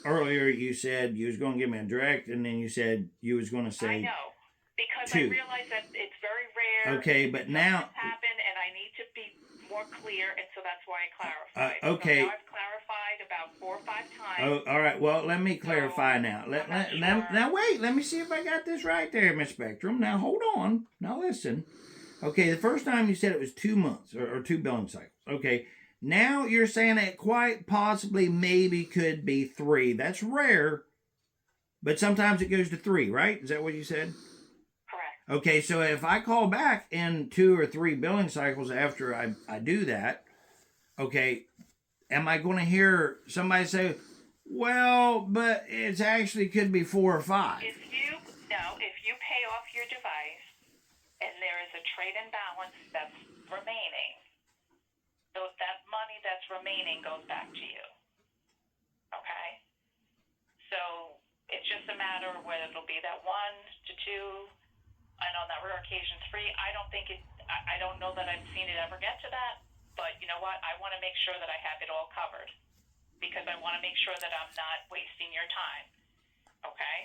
earlier you said you was going to give me a direct, and then you said you was going to I say know, because two. I realize that it's very rare. Okay, but now- Something's happened, and I need to be more clear, and so that's why I clarified. okay. So now I've clarified about 4 or 5 times. Oh, all right. Well, let me clarify now. I'm not sure. Now, wait. Let me see if I got this right there, Miss Spectrum. Now, hold on. Now, listen. Okay, the first time you said it was 2 months or 2 billing cycles. Okay, now you're saying it quite possibly maybe could be 3. That's rare, but sometimes it goes to 3, right? Is that what you said? Correct. Okay, so if I call back in 2 or 3 billing cycles after I do that, okay, am I going to hear somebody say, well, but it's actually could be 4 or 5? If you pay off your device and there is a trade-in balance that's remaining, so that money that's remaining goes back to you. Okay? So it's just a matter of whether it'll be that 1 to 2, and on that rare occasion 3. I don't know that I've seen it ever get to that, but you know what? I want to make sure that I have it all covered because I want to make sure that I'm not wasting your time. Okay?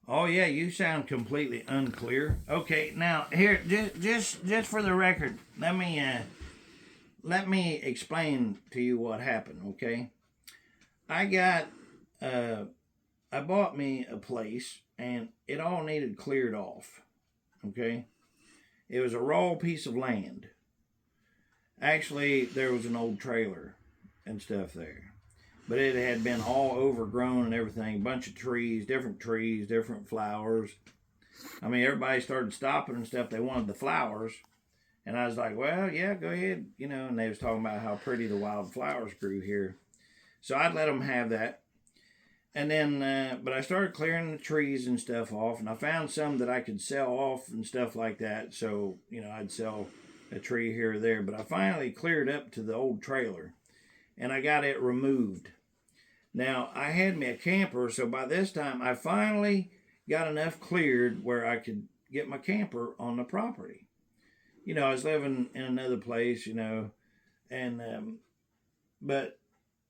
Oh yeah, you sound completely unclear. Okay, now here, just for the record, let me explain to you what happened. Okay, I bought me a place and it all needed cleared off. Okay, it was a raw piece of land. Actually, there was an old trailer and stuff there, but it had been all overgrown and everything. A bunch of trees, different flowers. I mean, everybody started stopping and stuff. They wanted the flowers. And I was like, well, yeah, go ahead. You know, and they was talking about how pretty the wild flowers grew here. So I'd let them have that. And then, but I started clearing the trees and stuff off. And I found some that I could sell off and stuff like that. So, you know, I'd sell a tree here or there. But I finally cleared up to the old trailer. And I got it removed. Now, I had me a camper, so by this time, I finally got enough cleared where I could get my camper on the property. You know, I was living in another place, you know, and, but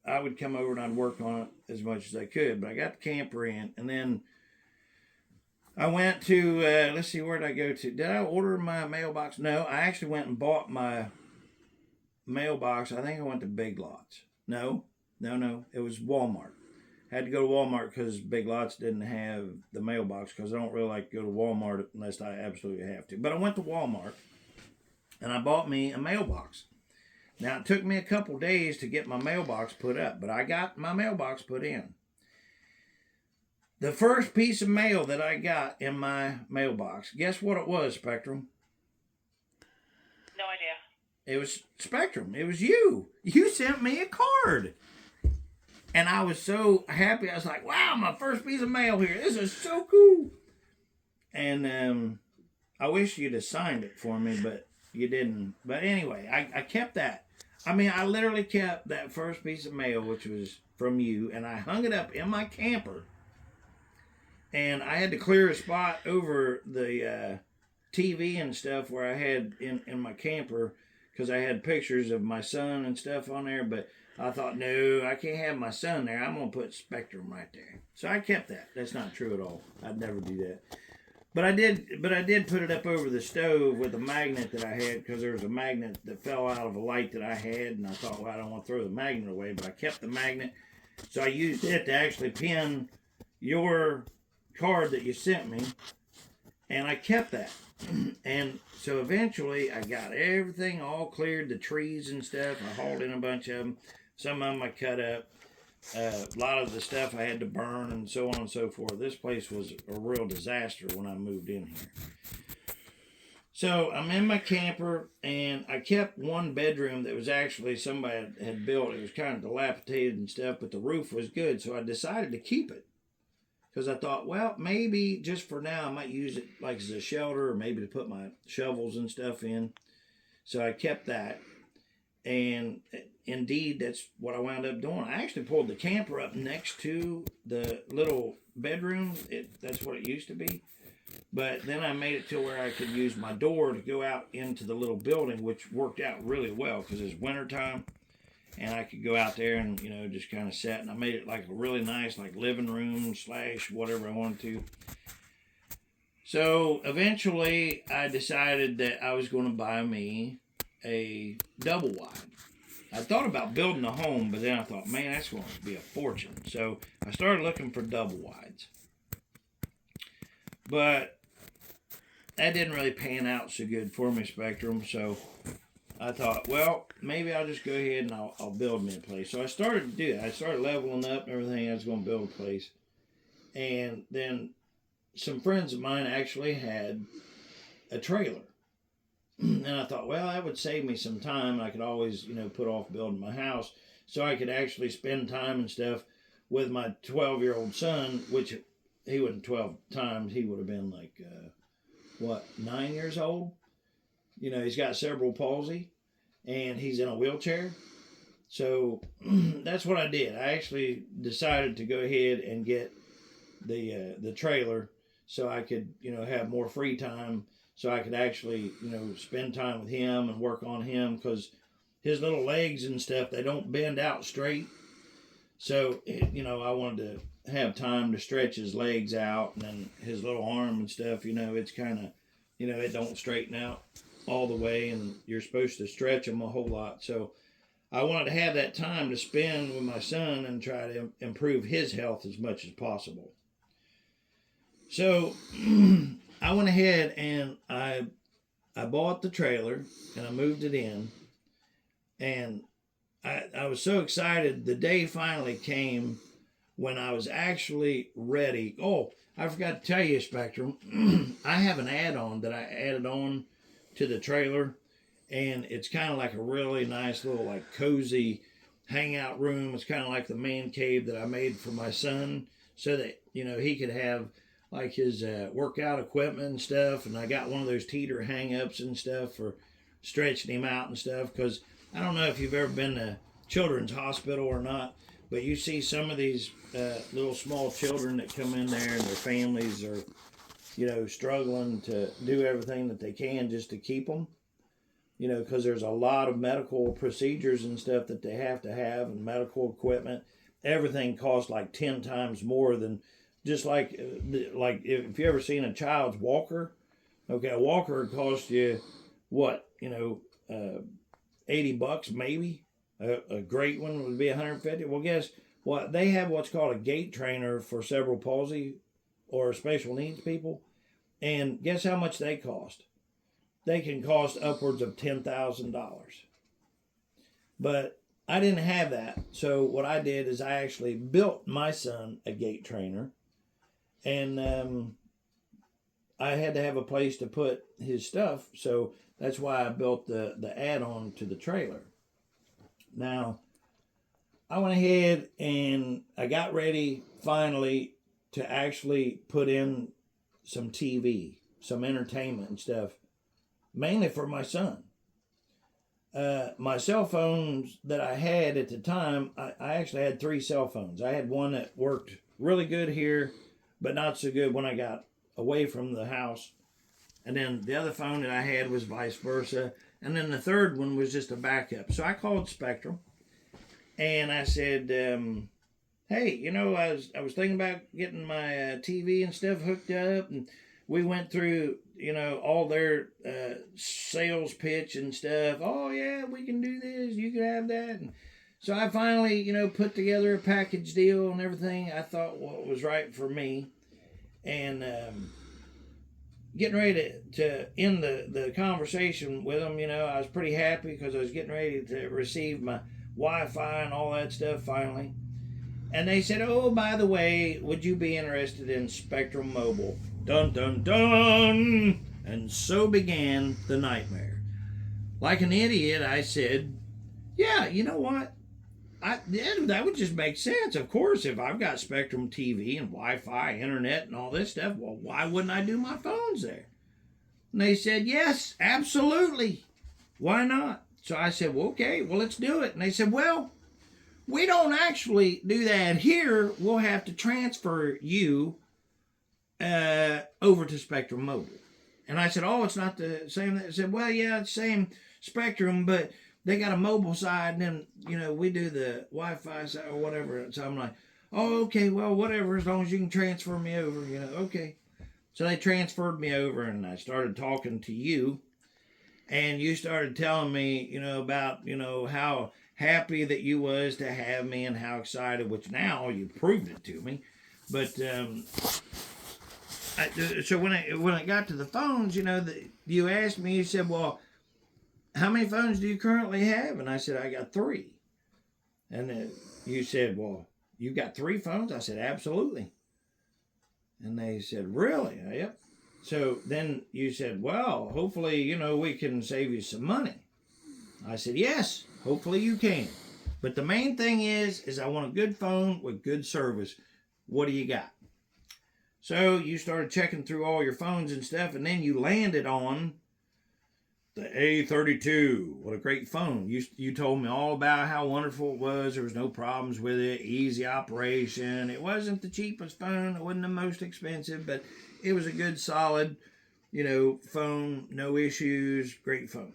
I would come over and I'd work on it as much as I could. But I got the camper in, and then I went to, let's see, where did I go to? Did I order my mailbox? No, I actually went and bought my mailbox. I think I went to Big Lots. No, it was Walmart. Had to go to Walmart because Big Lots didn't have the mailbox, because I don't really like to go to Walmart unless I absolutely have to. But I went to Walmart and I bought me a mailbox. Now, it took me a couple days to get my mailbox put up, but I got my mailbox put in. The first piece of mail that I got in my mailbox, guess what it was, Spectrum? No idea. It was Spectrum. It was you. You sent me a card. And I was so happy. I was like, wow, my first piece of mail here. This is so cool. And I wish you'd have signed it for me, but you didn't. But anyway, I kept that. I mean, I literally kept that first piece of mail, which was from you, and I hung it up in my camper. And I had to clear a spot over the TV and stuff where I had in my camper, because I had pictures of my son and stuff on there, but I thought, no, I can't have my son there. I'm going to put Spectrum right there. So I kept that. That's not true at all. I'd never do that. But I did put it up over the stove with a magnet that I had, because there was a magnet that fell out of a light that I had, and I thought, well, I don't want to throw the magnet away, but I kept the magnet. So I used it to actually pin your card that you sent me, and I kept that. And so eventually I got everything all cleared, the trees and stuff. I hauled in a bunch of them. Some of them I cut up. A lot of the stuff I had to burn and so on and so forth. This place was a real disaster when I moved in here. So I'm in my camper, and I kept one bedroom that was actually somebody had built. It was kind of dilapidated and stuff, but the roof was good. So I decided to keep it, because I thought, well, maybe just for now I might use it like as a shelter, or maybe to put my shovels and stuff in. So I kept that. And indeed, that's what I wound up doing. I actually pulled the camper up next to the little bedroom. That's what it used to be. But then I made it to where I could use my door to go out into the little building, which worked out really well because it's wintertime. And I could go out there and, just kind of sit. And I made it like a really nice like living room / whatever I wanted to. So eventually I decided that I was going to buy me a double wide. I thought about building a home, but then I thought, man, that's going to be a fortune. So I started looking for double wides. But that didn't really pan out so good for me, Spectrum. So I thought, well, maybe I'll just go ahead and I'll build me a place. So I started to do that. I started leveling up and everything. I was going to build a place. And then some friends of mine actually had a trailer. And I thought, well, that would save me some time. I could always, put off building my house, so I could actually spend time and stuff with my 12-year-old son, which he wasn't 12 times. He would have been like, 9 years old? He's got cerebral palsy, and he's in a wheelchair. So that's what I did. I actually decided to go ahead and get the trailer so I could, have more free time. So I could actually, spend time with him and work on him, because his little legs and stuff, they don't bend out straight. So, I wanted to have time to stretch his legs out, and then his little arm and stuff, it's kind of, it don't straighten out all the way, and you're supposed to stretch them a whole lot. So I wanted to have that time to spend with my son and try to improve his health as much as possible. So I went ahead and I bought the trailer and I moved it in, and I was so excited. The day finally came when I was actually ready. Oh, I forgot to tell you, Spectrum, I have an add-on that I added on to the trailer, and it's kind of like a really nice little like cozy hangout room. It's kind of like the man cave that I made for my son, so that he could have like his workout equipment and stuff. And I got one of those teeter hang-ups and stuff for stretching him out and stuff, because I don't know if you've ever been to Children's Hospital or not, but you see some of these little small children that come in there, and their families are struggling to do everything that they can just to keep them, because there's a lot of medical procedures and stuff that they have to have, and medical equipment. Everything costs like 10 times more than just like if you ever seen a child's walker. Okay, a walker costs you what, $80 maybe. A great one would be $150. Well, guess what? They have what's called a gait trainer for cerebral palsy or special needs people, and guess how much they cost? They can cost upwards of $10,000. But I didn't have that, so what I did is I actually built my son a gait trainer. And I had to have a place to put his stuff, so that's why I built the add-on to the trailer. Now, I went ahead and I got ready finally to actually put in some TV, some entertainment and stuff, mainly for my son. My cell phones that I had at the time, I actually had 3 cell phones. I had one that worked really good here, but not so good when I got away from the house. And then the other phone that I had was vice versa. and then the third one was just a backup. So I called Spectrum, and I said, hey, you know, I was thinking about getting my TV and stuff hooked up, and we went through, you know, all their sales pitch and stuff. Oh yeah, we can do this. You can have that. And so I finally, you know, put together a package deal and everything. I thought what was right for me, and getting ready to end the conversation with them. You know, I was pretty happy because I was getting ready to receive my Wi-Fi and all that stuff finally. And they said, oh, by the way, would you be interested in Spectrum Mobile? Dun, dun, dun! And so began the nightmare. Like an idiot, I said, yeah, you know what? That would just make sense. Of course, if I've got Spectrum TV and Wi-Fi, internet, and all this stuff, well, why wouldn't I do my phones there? And they said, yes, absolutely. Why not? So I said, well, okay, well, let's do it. And they said, well, we don't actually do that here. We'll have to transfer you over to Spectrum Mobile. And I said, oh, it's not the same. They said, well, yeah, it's the same Spectrum, but they got a mobile side, and then, you know, we do the Wi-Fi side or whatever. So I'm like, oh, okay, well, whatever, as long as you can transfer me over, you know, okay. So they transferred me over, and I started talking to you, and you started telling me, you know, about, you know, how happy that you was to have me and how excited, which now you proved it to me. But so when it got to the phones, you know, you asked me, you said, well, how many phones do you currently have? And I said, I got 3. And you said, well, you got 3 phones? I said, absolutely. And they said, really? Yep. So then you said, well, hopefully, you know, we can save you some money. I said, yes, hopefully you can. But the main thing is I want a good phone with good service. What do you got? So you started checking through all your phones and stuff, and then you landed on the A32. What a great phone. You told me all about how wonderful it was. There was no problems with it. Easy operation. It wasn't the cheapest phone. It wasn't the most expensive, but it was a good, solid, you know, phone. No issues. Great phone.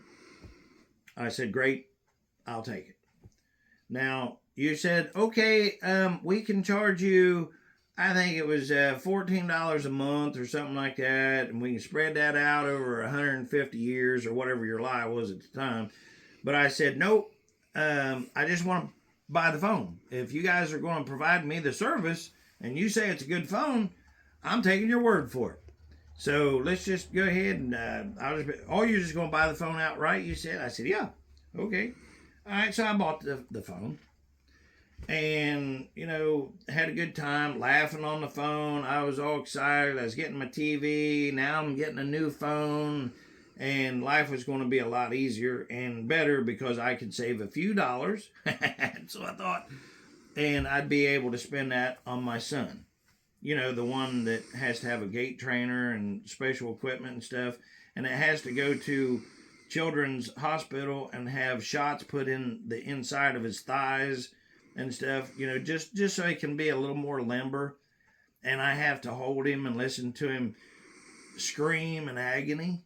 I said, great. I'll take it. Now, you said, okay, we can charge you, I think it was $14 a month or something like that, and we can spread that out over 150 years or whatever your lie was at the time. But I said, nope, I just want to buy the phone. If you guys are going to provide me the service and you say it's a good phone, I'm taking your word for it. So let's just go ahead and you're just going to buy the phone outright, you said? I said, yeah, okay. All right, so I bought the phone. And, you know, had a good time laughing on the phone. I was all excited. I was getting my TV. Now I'm getting a new phone. And life was going to be a lot easier and better because I could save a few dollars. So I thought, and I'd be able to spend that on my son. You know, the one that has to have a gait trainer and special equipment and stuff. And it has to go to Children's Hospital and have shots put in the inside of his thighs and stuff, you know, just so he can be a little more limber. And I have to hold him and listen to him scream in agony.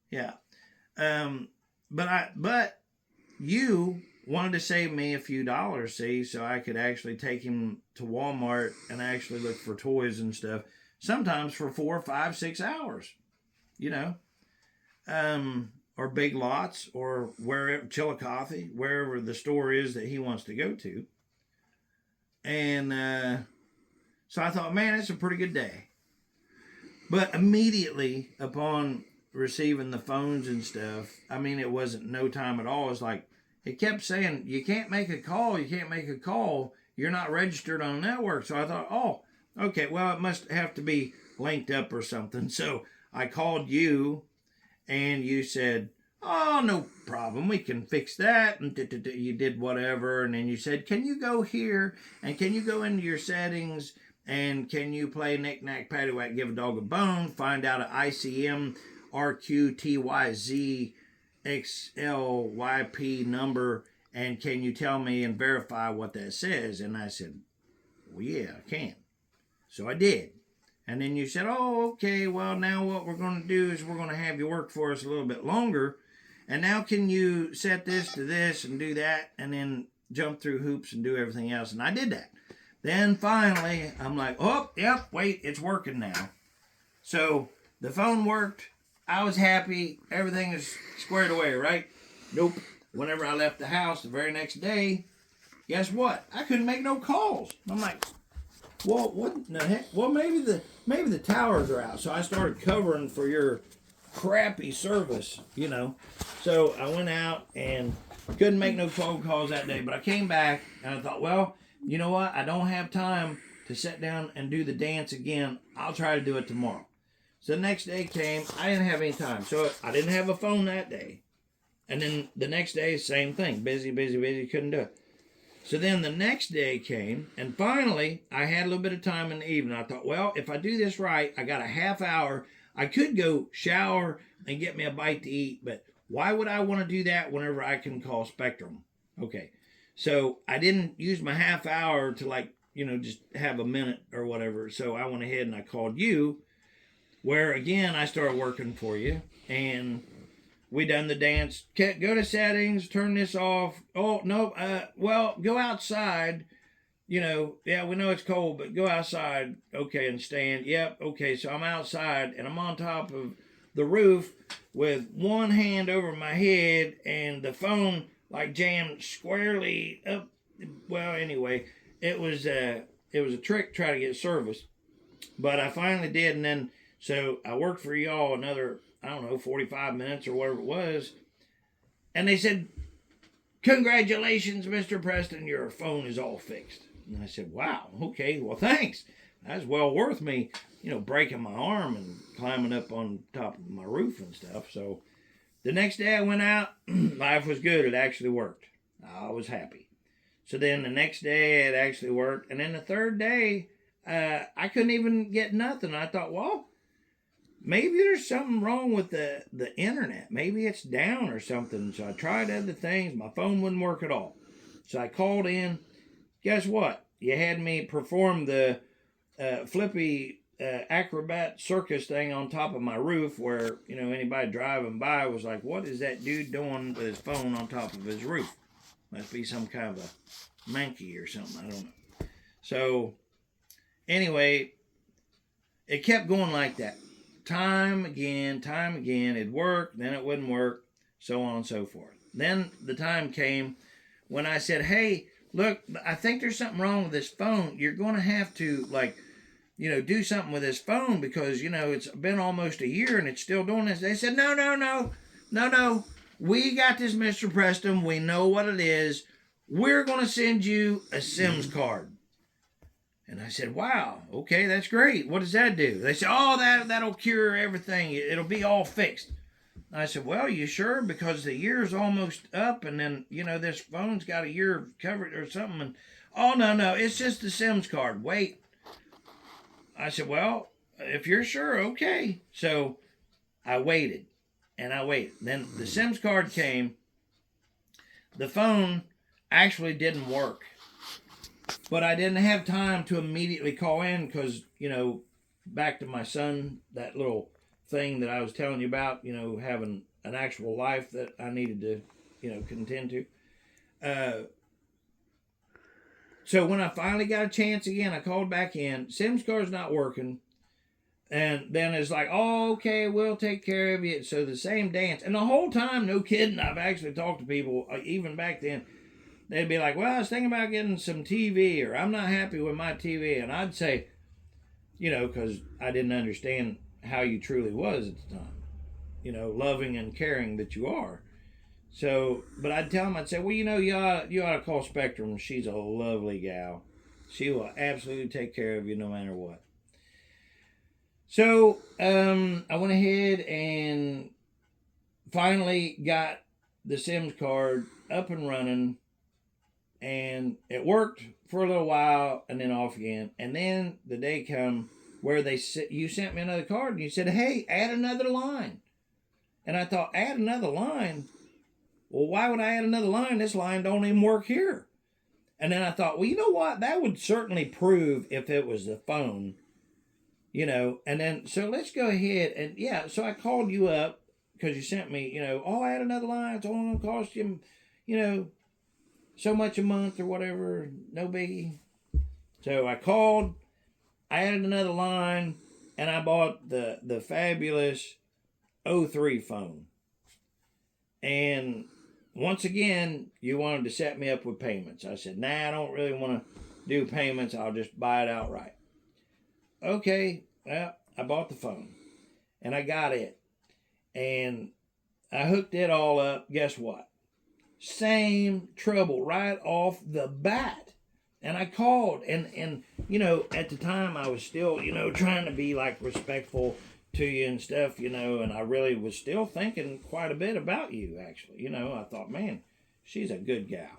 Yeah. But you wanted to save me a few dollars, see, so I could actually take him to Walmart and actually look for toys and stuff, sometimes for 4, 5, 6 hours, you know, or Big Lots or wherever, Chillicothe, wherever the store is that he wants to go to. And so I thought, man, it's a pretty good day. But immediately upon receiving the phones and stuff, I mean, it wasn't no time at all. It's like, it kept saying, you can't make a call, you're not registered on the network. So I thought, oh, okay, well, it must have to be linked up or something. So I called you, and you said, oh, no problem, we can fix that. And you did whatever, and then you said, can you go here, and can you go into your settings, and can you play Knick Knack Paddywhack, Give a Dog a Bone, find out an ICM RQTYZ XLYP number, and can you tell me and verify what that says? And I said, well, yeah, I can. So I did. And then you said, oh, okay, well, now what we're going to do is we're going to have you work for us a little bit longer, And now can you set this to this and do that and then jump through hoops and do everything else? And I did that. Then finally, I'm like, oh, yep, wait, it's working now. So the phone worked. I was happy. Everything is squared away, right? Nope. Whenever I left the house the very next day, guess what? I couldn't make no calls. I'm like, well, what in the heck? Well, maybe the towers are out. So I started covering for your crappy service, you know. So I went out and couldn't make no phone calls that day. But I came back and I thought, well, you know what? I don't have time to sit down and do the dance again. I'll try to do it tomorrow. So the next day came. I didn't have any time. So I didn't have a phone that day. And then the next day, same thing. Busy, couldn't do it. So then the next day came, and finally, I had a little bit of time in the evening. I thought, well, if I do this right, I got a half hour. I could go shower and get me a bite to eat, but why would I want to do that whenever I can call Spectrum? Okay, so I didn't use my half hour to just have a minute or whatever. So I went ahead and I called you, where again, I started working for you, and we done the dance. Go to settings, turn this off. Oh, no, well, go outside. Yeah, we know it's cold, but go outside. Okay, and stand. Yep, okay, so I'm outside, and I'm on top of the roof with one hand over my head, and the phone, jammed squarely up. Well, anyway, it was a trick to try to get service. But I finally did, and then, so I worked for y'all another, 45 minutes or whatever it was. And they said, congratulations, Mr. Preston, your phone is all fixed. And I said, wow, okay, well, thanks. That's well worth me, breaking my arm and climbing up on top of my roof and stuff. So the next day I went out, life was good. It actually worked. I was happy. So then the next day it actually worked. And then the third day, I couldn't even get nothing. I thought, well, maybe there's something wrong with the internet. Maybe it's down or something. So I tried other things. My phone wouldn't work at all. So I called in. Guess what? You had me perform the flippy acrobat circus thing on top of my roof where, anybody driving by was like, what is that dude doing with his phone on top of his roof? Must be some kind of a monkey or something. I don't know. So anyway, it kept going like that. Time again, it'd work, then it wouldn't work, so on and so forth. Then the time came when I said, hey, look, I think there's something wrong with this phone. You're going to have to, do something with this phone because, it's been almost a year and it's still doing this. They said, no. We got this, Mr. Preston. We know what it is. We're going to send you a SIMS card. And I said, wow, okay, that's great. What does that do? They said, oh, that'll cure everything. It'll be all fixed. I said, well, you sure? Because the year's almost up, and then, this phone's got a year covered or something. And, oh, no, it's just the SIMS card. Wait. I said, well, if you're sure, okay. So I waited, and I waited. Then the SIMS card came. The phone actually didn't work. But I didn't have time to immediately call in because, back to my son, that little thing that I was telling you about, having an actual life that I needed to, contend to. So when I finally got a chance again, I called back in. SIMS card's not working. And then it's like, oh, okay, we'll take care of you. So the same dance. And the whole time, no kidding, I've actually talked to people, even back then. They'd be like, well, I was thinking about getting some TV, or I'm not happy with my TV. And I'd say, because I didn't understand how you truly was at the time, loving and caring that you are. So, but I'd tell them, I'd say, well, you ought to call Spectrum. She's a lovely gal. She will absolutely take care of you no matter what. So, I went ahead and finally got the SIMS card up and running. And it worked for a little while and then off again. And then the day come where you sent me another card and you said, hey, add another line. And I thought, add another line? Well, why would I add another line? This line don't even work here. And then I thought, well, you know what? That would certainly prove if it was the phone, And then, so let's go ahead and, so I called you up because you sent me, oh, I had another line. It's only going to cost you, so much a month or whatever. No biggie. So I called, I added another line, and I bought the fabulous 03 phone. And once again, you wanted to set me up with payments. I said, nah, I don't really want to do payments. I'll just buy it outright. Okay, well, I bought the phone, and I got it. And I hooked it all up. Guess what? Same trouble right off the bat. And I called, and at the time I was still, trying to be like respectful to you and stuff, and I really was still thinking quite a bit about you, actually. I thought, man, she's a good gal.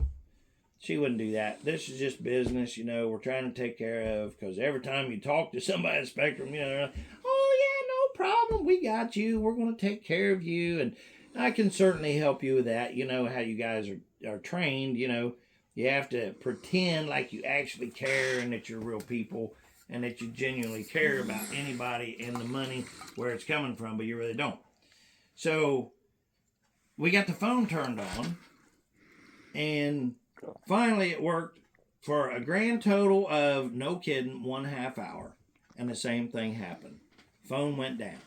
She wouldn't do that. This is just business, we're trying to take care of, because every time you talk to somebody at Spectrum, they're like, oh, yeah, no problem. We got you. We're going to take care of you. And I can certainly help you with that. You know how you guys are trained, You have to pretend like you actually care and that you're real people and that you genuinely care about anybody and the money where it's coming from, but you really don't. So we got the phone turned on, and finally it worked for a grand total of, no kidding, 1/2 hour. And the same thing happened. Phone went down.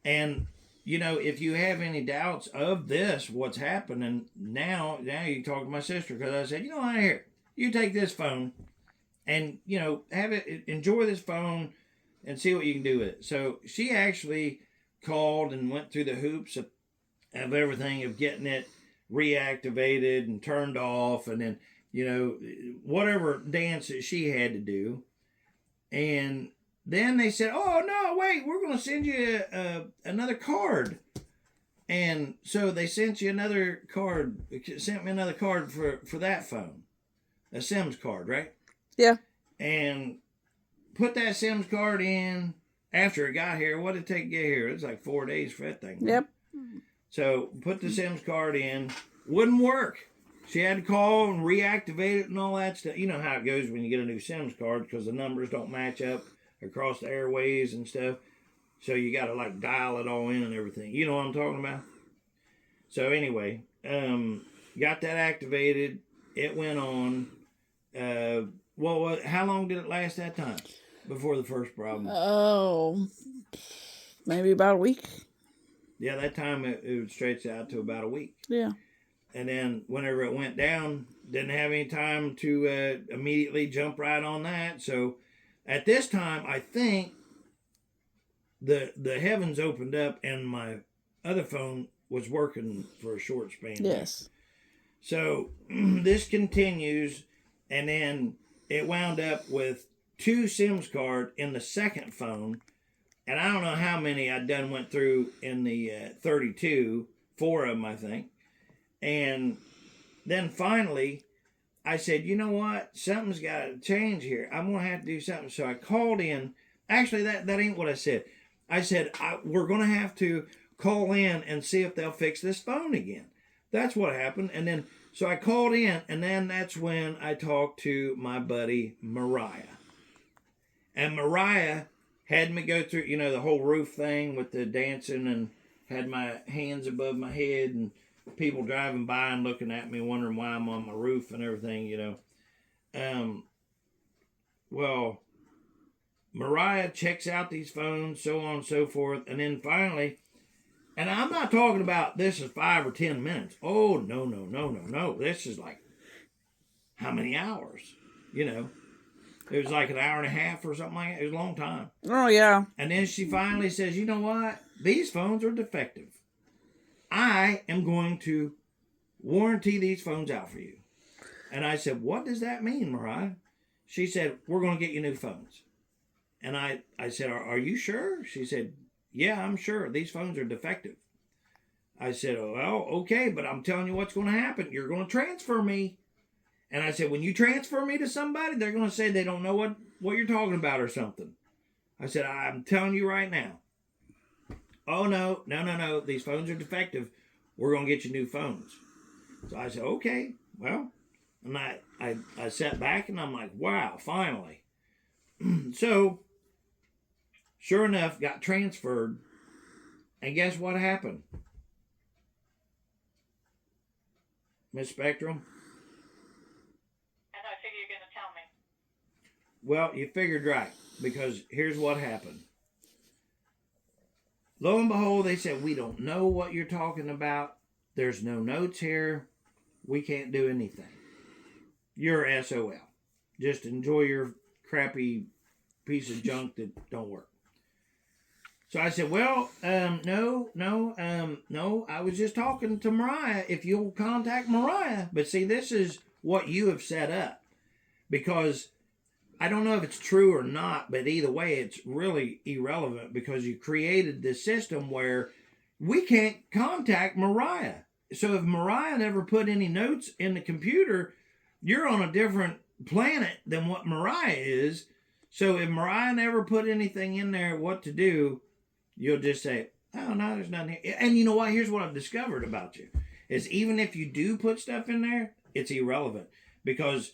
And if you have any doubts of this, what's happening now you talk to my sister, because I said, here, you take this phone and, have it, enjoy this phone and see what you can do with it. So she actually called and went through the hoops of everything, of getting it reactivated and turned off, and then, whatever dance that she had to do. And then they said, oh, no, wait, we're going to send you another card. And so they sent me another card for that phone. A SIMS card, right? Yeah. And put that SIMS card in after it got here. What did it take to get here? It was like 4 days for that thing. Yep. So put the SIMS card in. Wouldn't work. She had to call and reactivate it and all that stuff. You know how it goes when you get a new SIMS card, because the numbers don't match up across the airways and stuff. So you got to dial it all in and everything. You know what I'm talking about? So anyway, got that activated. It went on. How long did it last that time before the first problem? Oh, maybe about a week. Yeah, that time it would stretch out to about a week. Yeah. And then whenever it went down, didn't have any time to immediately jump right on that. So at this time, I think the heavens opened up and my other phone was working for a short span. Yes. So this continues, and then it wound up with 2 SIMS cards in the second phone, and I don't know how many I done went through in the 32, 4 of them, I think. And then finally, I said, you know what? Something's got to change here. I'm going to have to do something. So I called in. Actually, that ain't what I said. I said, we're going to have to call in and see if they'll fix this phone again. That's what happened. And then, so I called in, and then that's when I talked to my buddy Mariah. And Mariah had me go through, the whole roof thing with the dancing, and had my hands above my head, and people driving by and looking at me, wondering why I'm on my roof and everything, Well, Mariah checks out these phones, so on and so forth, and then finally, and I'm not talking about this is 5 or 10 minutes. Oh, no. This is how many hours? It was like an hour and a half or something like that. It was a long time. Oh, yeah. And then she finally says, you know what? These phones are defective. I am going to warranty these phones out for you. And I said, what does that mean, Mariah? She said, we're going to get you new phones. And I said, are you sure? She said, yeah, I'm sure. These phones are defective. I said, oh, well, okay, but I'm telling you what's going to happen. You're going to transfer me. And I said, when you transfer me to somebody, they're going to say they don't know what you're talking about or something. I said, I'm telling you right now. Oh, no. These phones are defective. We're going to get you new phones. So I said, okay, well. And I sat back and I'm like, wow, finally. So, sure enough, got transferred. And guess what happened? Miss Spectrum? And I figure you're going to tell me. Well, you figured right, because here's what happened. Lo and behold, they said, we don't know what you're talking about. There's no notes here. We can't do anything. You're SOL. Just enjoy your crappy piece of junk that don't work. So I said, well, no, I was just talking to Mariah. If you'll contact Mariah. But see, this is what you have set up. Because I don't know if it's true or not, but either way, it's really irrelevant because you created this system where we can't contact Mariah. So if Mariah never put any notes in the computer, you're on a different planet than what Mariah is. So if Mariah never put anything in there what to do, you'll just say, oh, no, there's nothing here. And you know what? Here's what I've discovered about you. Is even if you do put stuff in there, it's irrelevant. Because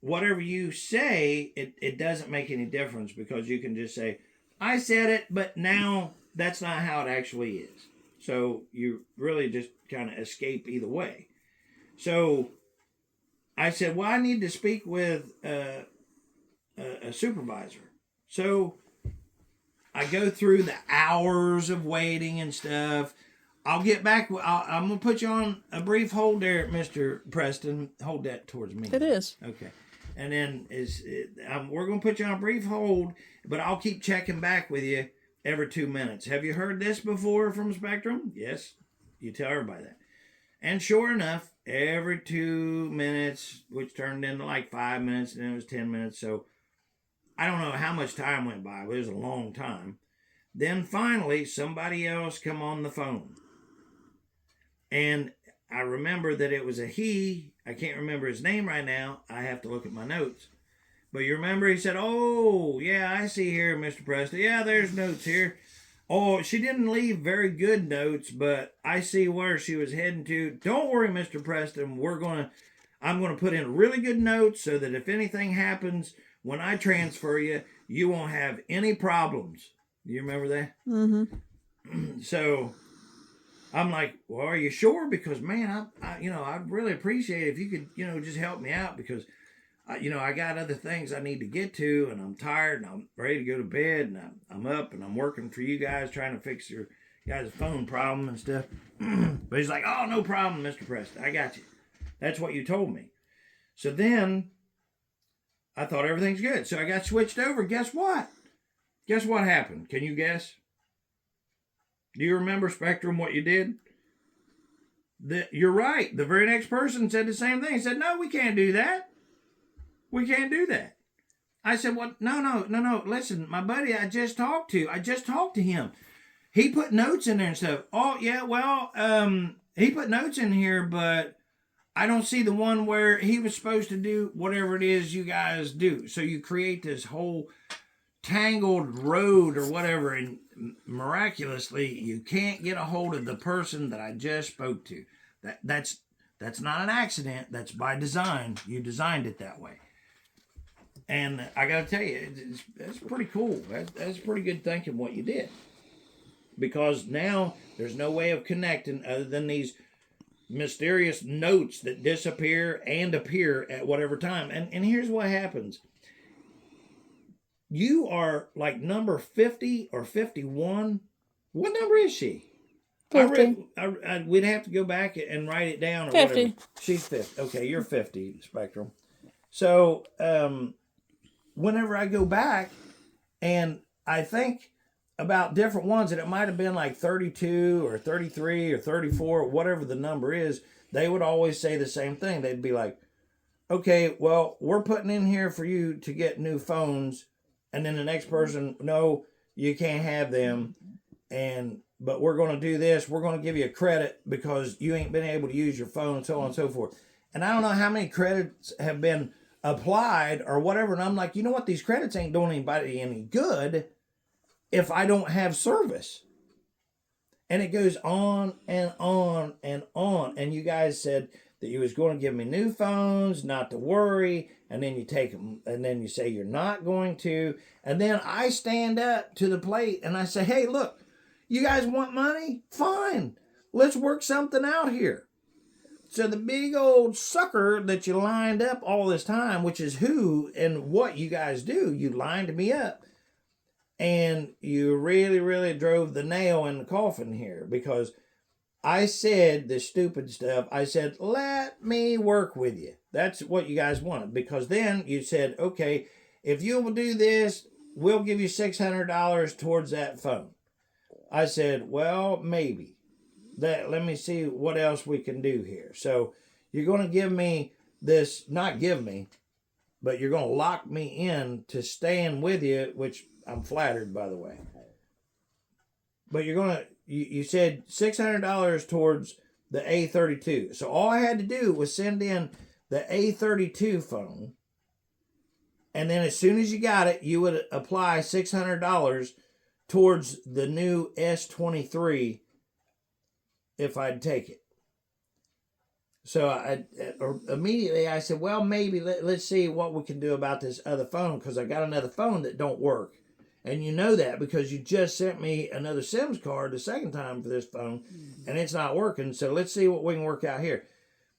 whatever you say, it doesn't make any difference. Because you can just say, I said it, but now that's not how it actually is. So you really just kind of escape either way. So I said, well, I need to speak with a supervisor. So I go through the hours of waiting and stuff. I'll get back. I'm going to put you on a brief hold there, Mr. Preston. Hold that towards me. It is. Okay. And then we're going to put you on a brief hold, but I'll keep checking back with you every 2 minutes. Have you heard this before from Spectrum? Yes. You tell everybody that. And sure enough, every 2 minutes, which turned into like 5 minutes, and then it was 10 minutes. So I don't know how much time went by, but it was a long time. Then finally, somebody else come on the phone. And I remember that it was a he. I can't remember his name right now. I have to look at my notes. But you remember he said, oh, yeah, I see here, Mr. Preston. Yeah, there's notes here. Oh, she didn't leave very good notes, but I see where she was heading to. Don't worry, Mr. Preston. I'm going to put in really good notes so that if anything happens when I transfer you, you won't have any problems. Do you remember that? Mm-hmm. So I'm like, well, are you sure? Because, man, I'd really appreciate it if you could, just help me out because, I got other things I need to get to, and I'm tired, and I'm ready to go to bed, and I'm up, and I'm working for you guys, trying to fix your guys' phone problem and stuff. But he's like, oh, no problem, Mr. Preston. I got you. That's what you told me. So then I thought everything's good. So I got switched over. Guess what? Guess what happened? Can you guess? Do you remember, Spectrum, what you did? You're right. The very next person said the same thing. He said, no, we can't do that. We can't do that. I said, well, no. Listen, my buddy I just talked to him. He put notes in there and stuff. Oh, yeah, well, he put notes in here, but I don't see the one where he was supposed to do whatever it is you guys do. So you create this whole tangled road or whatever, and miraculously you can't get a hold of the person that I just spoke to. That's not an accident. That's by design. You designed it that way. And I got to tell you, it's pretty cool. That's pretty good thinking what you did. Because now there's no way of connecting other than these mysterious notes that disappear and appear at whatever time. And here's what happens. You are like number 50 or 51. What number is she? 50. We'd have to go back and write it down. Or 50. Whatever. She's 50. Okay, you're 50, Spectrum. So, whenever I go back and I think about different ones, and it might have been like 32 or 33 or 34, whatever the number is, they would always say the same thing. They'd be like, okay, well, we're putting in here for you to get new phones. And then the next person, no, you can't have them. But we're going to do this. We're going to give you a credit because you ain't been able to use your phone and so on and so forth. And I don't know how many credits have been applied or whatever. And I'm like, you know what? These credits ain't doing anybody any good if I don't have service. And it goes on and on and on. And you guys said that you was going to give me new phones, not to worry. And then you take them and then you say you're not going to. And then I stand up to the plate and I say, hey, look, You guys want money? Fine. Let's work something out here. So the big old sucker that you lined up all this time, which is who and what you guys do, you lined me up. And you really, really drove the nail in the coffin here, because I said the stupid stuff. I said, let me work with you. That's what you guys wanted. Because then you said, okay, if you will do this, we'll give you $600 towards that phone. I said, well, maybe. Let me see what else we can do here. So you're going to give me this, not give me, but you're going to lock me in to staying with you, which I'm flattered, by the way. But you're going to, you said $600 towards the A32. So all I had to do was send in the A32 phone. And then as soon as you got it, you would apply $600 towards the new S23 if I'd take it. So immediately I said, well, maybe let's see what we can do about this other phone, because I got another phone that don't work. And you know that because you just sent me another SIMS card the second time for this phone, and it's not working. So let's see what we can work out here.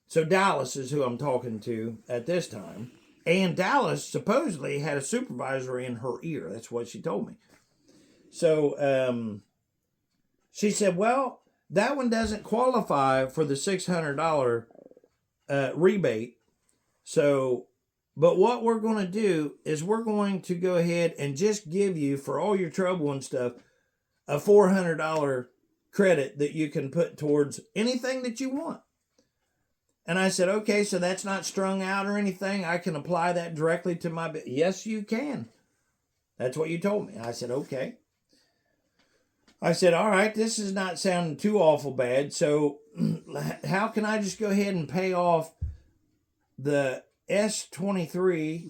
So Dallas is who I'm talking to at this time. And Dallas supposedly had a supervisor in her ear. That's what she told me. So she said, well, that one doesn't qualify for the $600 rebate. So, but what we're going to do is we're going to go ahead and just give you, for all your trouble and stuff, a $400 credit that you can put towards anything that you want. And I said, okay, so that's not strung out or anything. I can apply that directly to my bill. Yes, you can. That's what you told me. I said, okay. I said, all right, this is not sounding too awful bad. So how can I just go ahead and pay off the S23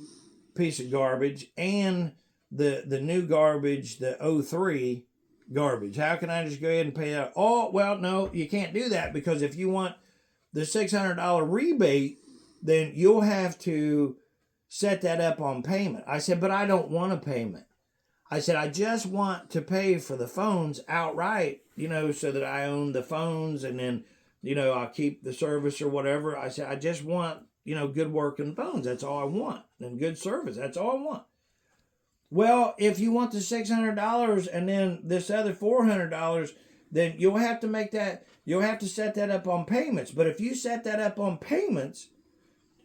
piece of garbage and the new garbage, the 03 garbage? How can I just go ahead and pay that? Oh, well, no, you can't do that, because if you want the $600 rebate, then you'll have to set that up on payment. I said, but I don't want a payment. I said, I just want to pay for the phones outright, so that I own the phones, and then, I'll keep the service or whatever. I said, I just want, good working phones. That's all I want. And good service. That's all I want. Well, if you want the $600 and then this other $400, then you'll have to set that up on payments. But if you set that up on payments,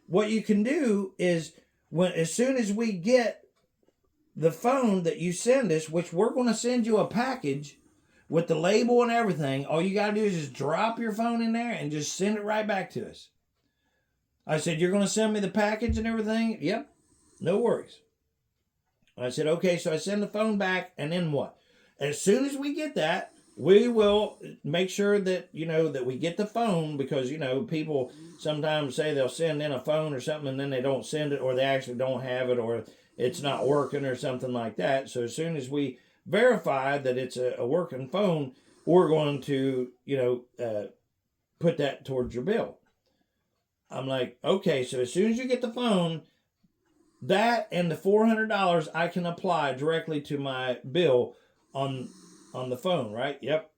what you can do is, as soon as we get the phone that you send us, which we're going to send you a package with the label and everything, all you got to do is just drop your phone in there and just send it right back to us. I said, you're going to send me the package and everything? Yep, no worries. I said, okay, so I send the phone back, and then what? As soon as we get that, we will make sure that, that we get the phone, because, people sometimes say they'll send in a phone or something and then they don't send it, or they actually don't have it, or it's not working or something like that. So as soon as we verify that it's a working phone, we're going to, put that towards your bill. I'm like, okay, so as soon as you get the phone, that and the $400 I can apply directly to my bill on the phone, right? Yep.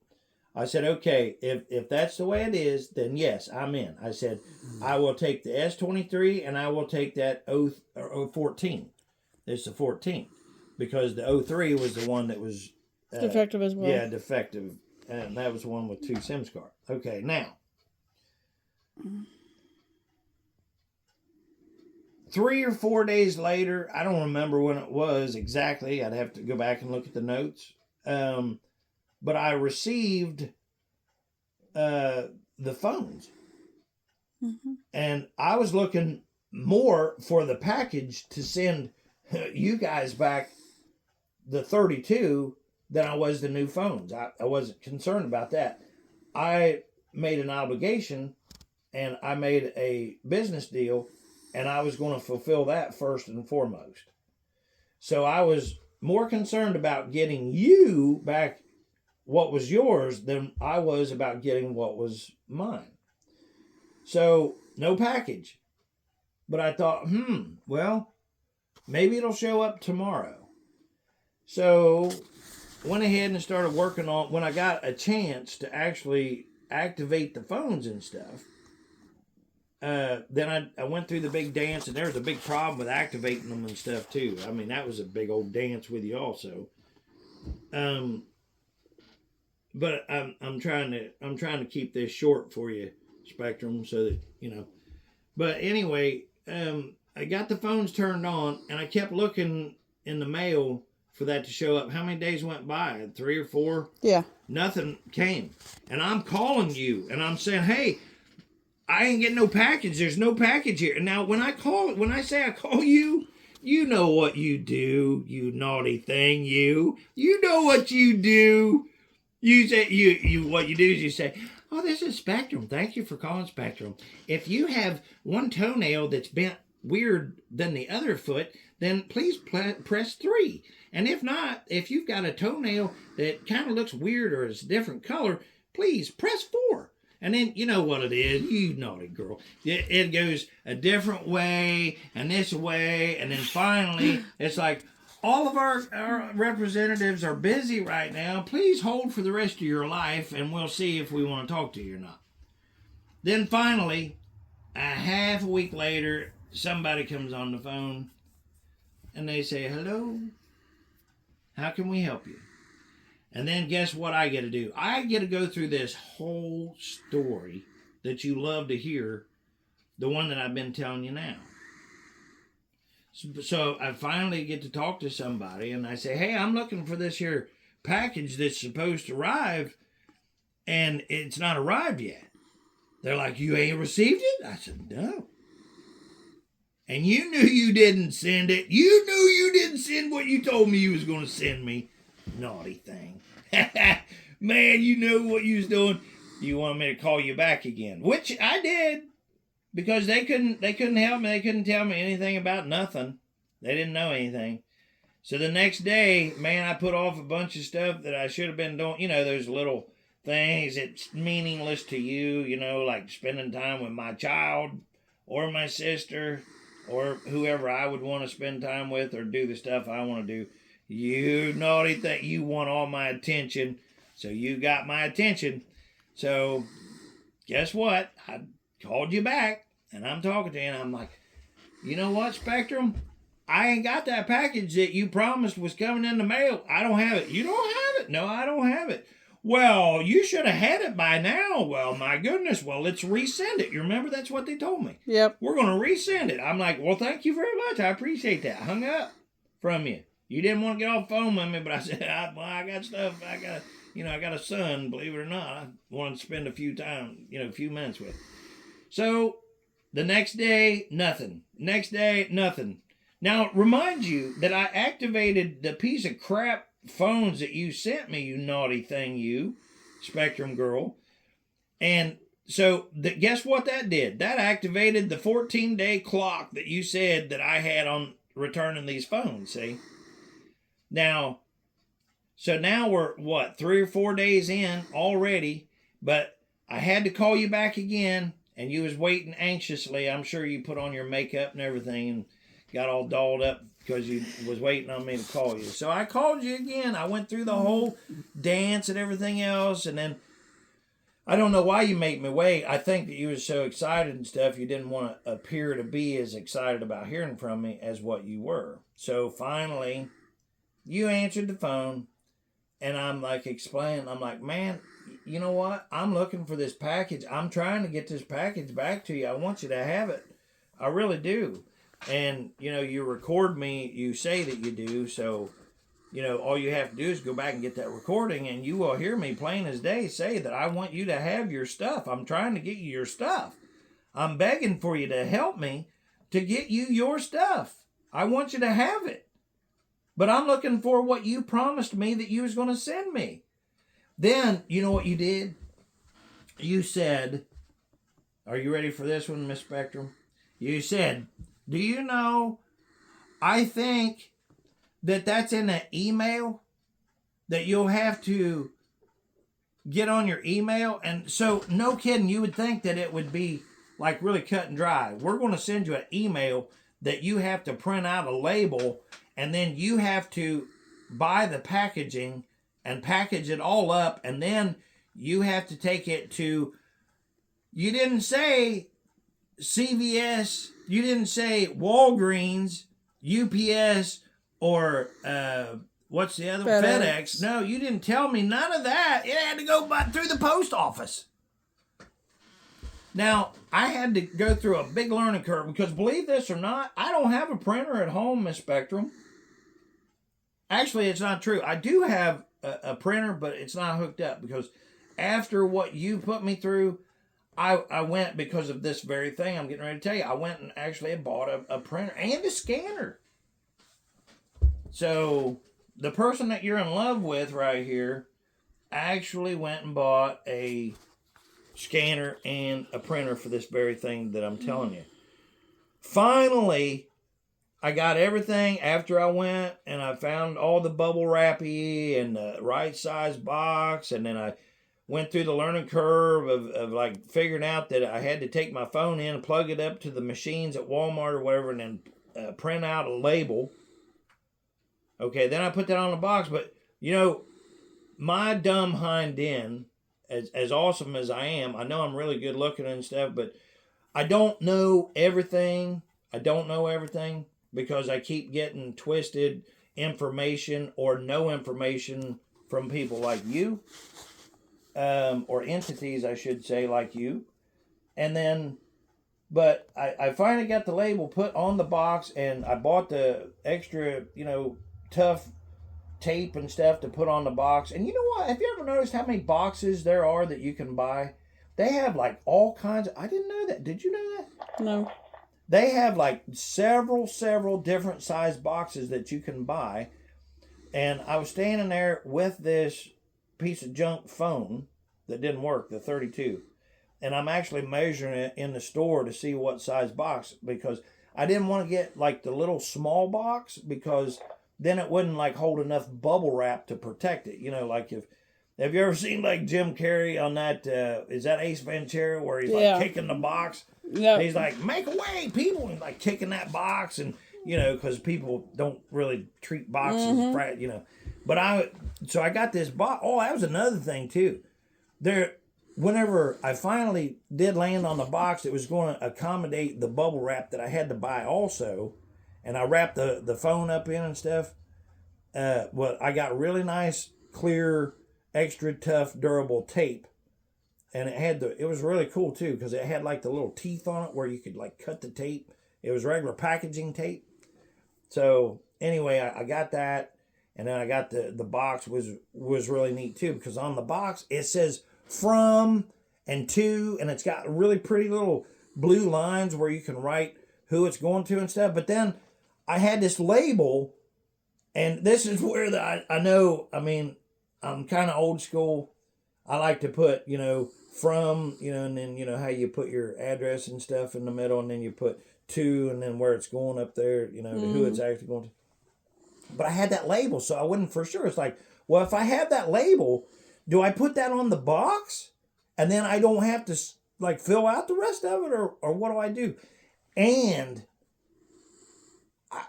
I said, okay, if that's the way it is, then yes, I'm in. I said, I will take the S23 and I will take that 014. It's the 14, because the 03 was the one that was defective as well. Yeah, defective. And that was the one with 2 SIMs cards. Okay, now, 3 or 4 days later, I don't remember when it was exactly. I'd have to go back and look at the notes. But I received the phones. Mm-hmm. And I was looking more for the package to send you guys back the 32 than I was the new phones. I wasn't concerned about that. I made an obligation and I made a business deal, and I was going to fulfill that first and foremost. So I was more concerned about getting you back what was yours than I was about getting what was mine. So no package. But I thought, well, maybe it'll show up tomorrow. So went ahead and started working on, when I got a chance to actually activate the phones and stuff, then I went through the big dance, and there was a big problem with activating them and stuff too. I mean, that was a big old dance with you also. But I'm trying to keep this short for you, Spectrum, so that you know. But anyway, I got the phones turned on, and I kept looking in the mail for that to show up. How many days went by? 3 or 4? Yeah. Nothing came. And I'm calling you, and I'm saying, hey, I ain't getting no package. There's no package here. And now when I say I call you, you know what you do, you naughty thing, you. You know what you do. You say what you do is you say, oh, this is Spectrum. Thank you for calling Spectrum. If you have one toenail that's bent weird than the other foot, then please press 3. And if not, if you've got a toenail that kind of looks weird or is a different color, please press 4. And then, you know what it is, you naughty girl. It goes a different way, and this way, and then finally, it's like, all of our representatives are busy right now. Please hold for the rest of your life, and we'll see if we want to talk to you or not. Then finally, a half a week later, somebody comes on the phone, and they say, hello, how can we help you? And then guess what I get to do? I get to go through this whole story that you love to hear, the one that I've been telling you now. So I finally get to talk to somebody, and I say, hey, I'm looking for this here package that's supposed to arrive, and it's not arrived yet. They're like, you ain't received it? I said, no. And you knew you didn't send it. You knew you didn't send what you told me you was going to send me. Naughty thing. Man, you knew what you was doing. You wanted me to call you back again, which I did, because they couldn't help me. They couldn't tell me anything about nothing. They didn't know anything. So the next day, man, I put off a bunch of stuff that I should have been doing. You know, those little things that's meaningless to you, you know, like spending time with my child or my sister or whoever I would want to spend time with or do the stuff I want to do. You naughty thing, you want all my attention, so you got my attention. So guess what? I called you back, and I'm talking to you, and I'm like, you know what, Spectrum? I ain't got that package that you promised was coming in the mail. I don't have it. You don't have it? No, I don't have it. Well, you should have had it by now. Well, my goodness. Well, let's resend it. You remember that's what they told me? Yep. We're going to resend it. I'm like, well, thank you very much. I appreciate that. Hung up from you. You didn't want to get off the phone with me, but I said, I got stuff. I got a son, believe it or not. I wanted to spend a few minutes with. So the next day, nothing. Next day, nothing. Now, remind you that I activated the piece of crap phones that you sent me, you naughty thing, you, Spectrum girl. And so guess what that did? That activated the 14-day clock that you said that I had on returning these phones, see? Now we're, 3 or 4 days in already, but I had to call you back again, and you was waiting anxiously. I'm sure you put on your makeup and everything and got all dolled up because you was waiting on me to call you. So I called you again. I went through the whole dance and everything else, and then I don't know why you made me wait. I think that you was so excited and stuff, you didn't want to appear to be as excited about hearing from me as what you were. So finally, you answered the phone, and I'm like explaining. I'm like, man, you know what? I'm looking for this package. I'm trying to get this package back to you. I want you to have it. I really do. And, you record me. You say that you do. So, all you have to do is go back and get that recording, and you will hear me plain as day say that I want you to have your stuff. I'm trying to get you your stuff. I'm begging for you to help me to get you your stuff. I want you to have it. But I'm looking for what you promised me that you was going to send me. Then, you know what you did? You said, are you ready for this one, Miss Spectrum? You said, do you know, I think that's in an email that you'll have to get on your email. And so, no kidding, you would think that it would be like really cut and dry. We're going to send you an email that you have to print out a label, and then you have to buy the packaging and package it all up, and then you have to take it to, you didn't say CVS, you didn't say Walgreens, UPS, or what's the other one? FedEx. No, you didn't tell me none of that. It had to go through the post office. Now, I had to go through a big learning curve because, believe this or not, I don't have a printer at home, Miss Spectrum. Actually, it's not true. I do have a printer, but it's not hooked up because after what you put me through, I went, because of this very thing I'm getting ready to tell you, I went and actually bought a printer and a scanner. So, the person that you're in love with right here actually went and bought a scanner and a printer for this very thing that I'm telling you. Finally, I got everything after I went and I found all the bubble wrappy and the right size box, and then I went through the learning curve of like figuring out that I had to take my phone in and plug it up to the machines at Walmart or whatever, and then print out a label. Okay, then I put that on the box, but you know, my dumb hind end, as awesome as I am, I know I'm really good looking and stuff, but I don't know everything. I don't know everything because I keep getting twisted information or no information from people like you, or entities, I should say, like you. And then, but I finally got the label put on the box, and I bought the extra, tough tape and stuff to put on the box. And you know what? Have you ever noticed how many boxes there are that you can buy? They have like all kinds of, I didn't know that. Did you know that? No. They have like several different size boxes that you can buy. And I was standing there with this piece of junk phone that didn't work, the 32. And I'm actually measuring it in the store to see what size box, because I didn't want to get like the little small box, because then it wouldn't like hold enough bubble wrap to protect it. Like have you ever seen like Jim Carrey on that, is that Ace Ventura, where he's like kicking the box? Yeah. He's like, make away, people, and like kicking that box, and because people don't really treat boxes, But I got this box. Oh, that was another thing too. Whenever I finally did land on the box, it was going to accommodate the bubble wrap that I had to buy also. And I wrapped the phone up in and stuff. I got really nice, clear, extra tough, durable tape. And it was really cool too, because it had like the little teeth on it where you could like cut the tape. It was regular packaging tape. So anyway, I got that. And then I got the box was really neat too, because on the box it says from and to, and it's got really pretty little blue lines where you can write who it's going to and stuff. But then I had this label, and this is where I know, I mean, I'm kind of old school. I like to put, from, and then, how you put your address and stuff in the middle, and then you put to, and then where it's going up there, to who it's actually going to. But I had that label, so I wasn't for sure. It's like, well, if I have that label, do I put that on the box? And then I don't have to, like, fill out the rest of it, or what do I do? And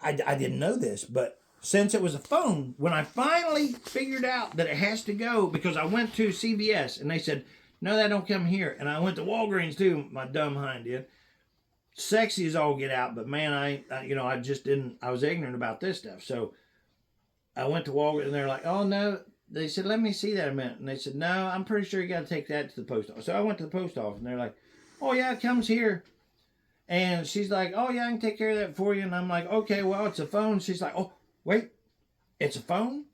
I didn't know this, but since it was a phone, when I finally figured out that it has to go, because I went to CVS and they said, no, that don't come here. And I went to Walgreens too, my dumb hind did. Sexy as all get out, but man, I just didn't, I was ignorant about this stuff. So I went to Walgreens and they're like, oh no. They said, let me see that a minute. And they said, no, I'm pretty sure you got to take that to the post office. So I went to the post office and they're like, oh yeah, it comes here. And she's like, oh, yeah, I can take care of that for you. And I'm like, okay, well, it's a phone. She's like, oh, wait, it's a phone?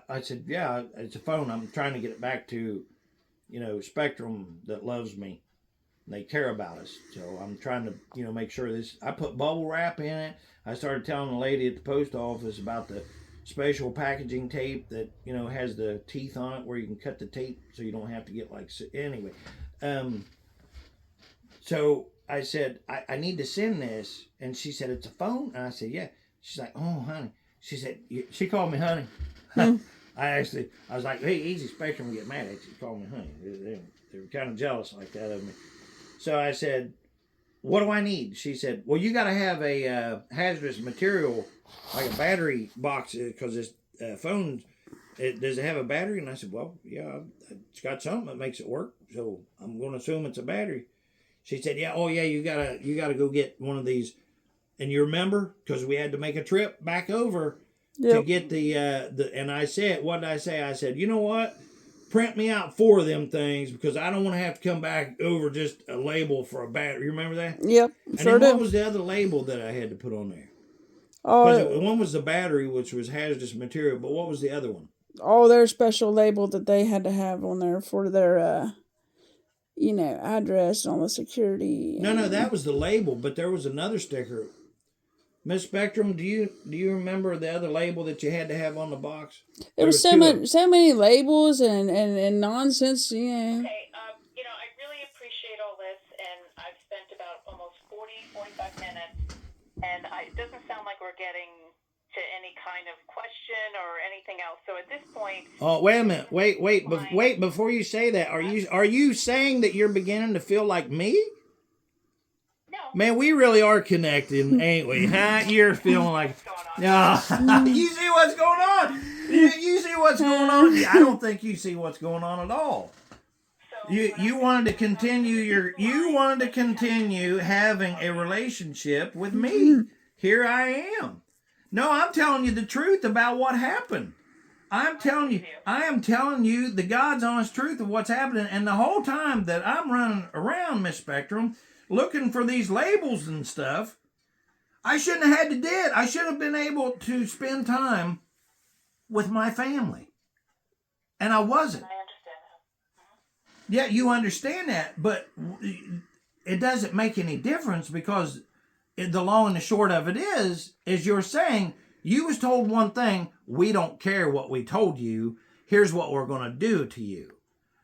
I said, yeah, it's a phone. I'm trying to get it back to, Spectrum that loves me. They care about us. So I'm trying to, make sure this. I put bubble wrap in it. I started telling the lady at the post office about the special packaging tape that, has the teeth on it where you can cut the tape so you don't have to get like, anyway. So I said, I need to send this. And she said, it's a phone? And I said, yeah. She's like, oh, honey. She said, she called me honey. I was like, hey, easy, Spectrum will get mad at you. She called me honey. They were kind of jealous like that of me. So I said, what do I need? She said, well, you got to have a hazardous material, like a battery box, because this phone does it have a battery? And I said, well, yeah, it's got something that makes it work. So I'm going to assume it's a battery. She said, yeah, oh yeah, you gotta go get one of these. And you remember, because we had to make a trip back over to get the and I said, what did I say? I said, you know what? Print me out 4 of them things because I don't want to have to come back over just a label for a battery. You remember that? Yep, And sure then what do. was the other label that I had to put on there? Oh, Because one was the battery, which was hazardous material, but what was the other one? their special label that they had to have on there for their, address and all the security. No, that was the label, but there was another sticker. Miss Spectrum, do you remember the other label that you had to have on the box? There was so many labels and nonsense, Okay, I really appreciate all this, and I've spent about almost 45 minutes, and it doesn't sound like we're getting to any kind of question or anything else. So at this point... Oh, wait a minute. Wait, before you say that, are you saying that you're beginning to feel like me? No. Man, we really are connecting, ain't we? Huh? You're feeling like... Yeah. You see what's going on? You see what's going on? I don't think you see what's going on at all. You wanted to continue having a relationship with me. Here I am. No, I'm telling you the truth about what happened. I am telling you the God's honest truth of what's happening. And the whole time that I'm running around, Miss Spectrum, looking for these labels and stuff, I shouldn't have had to do it. I should have been able to spend time with my family. And I wasn't. I understand that. Yeah, you understand that, but it doesn't make any difference because the long and the short of it is you're saying you was told one thing, we don't care what we told you, here's what we're going to do to you.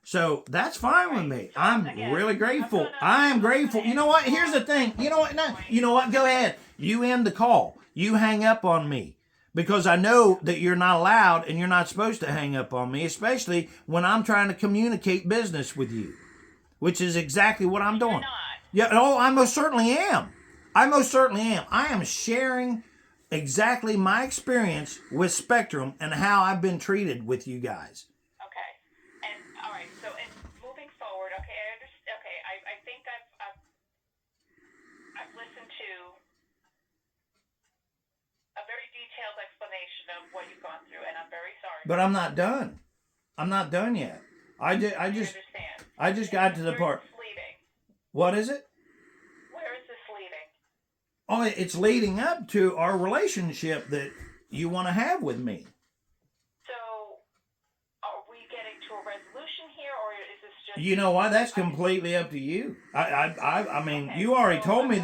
So that's fine with me. I'm really grateful. I am grateful. You know what? Here's the thing. You know what? No, you know what? Go ahead. You end the call. You hang up on me. Because I know that you're not allowed and you're not supposed to hang up on me, especially when I'm trying to communicate business with you, which is exactly what I'm doing. Yeah, oh, I most certainly am. I am sharing exactly my experience with Spectrum and how I've been treated with you guys. Okay. And all right. So, and moving forward, okay, I understand. Okay, I think I've listened to a very detailed explanation of what you've gone through, and I'm very sorry. But I'm not done. I'm not done yet. I just got to the part. What is it? Where is this leading? Oh, it's leading up to our relationship that you want to have with me. So, are we getting to a resolution here, or is this just... You know what? That's completely up to you. I mean, you already told me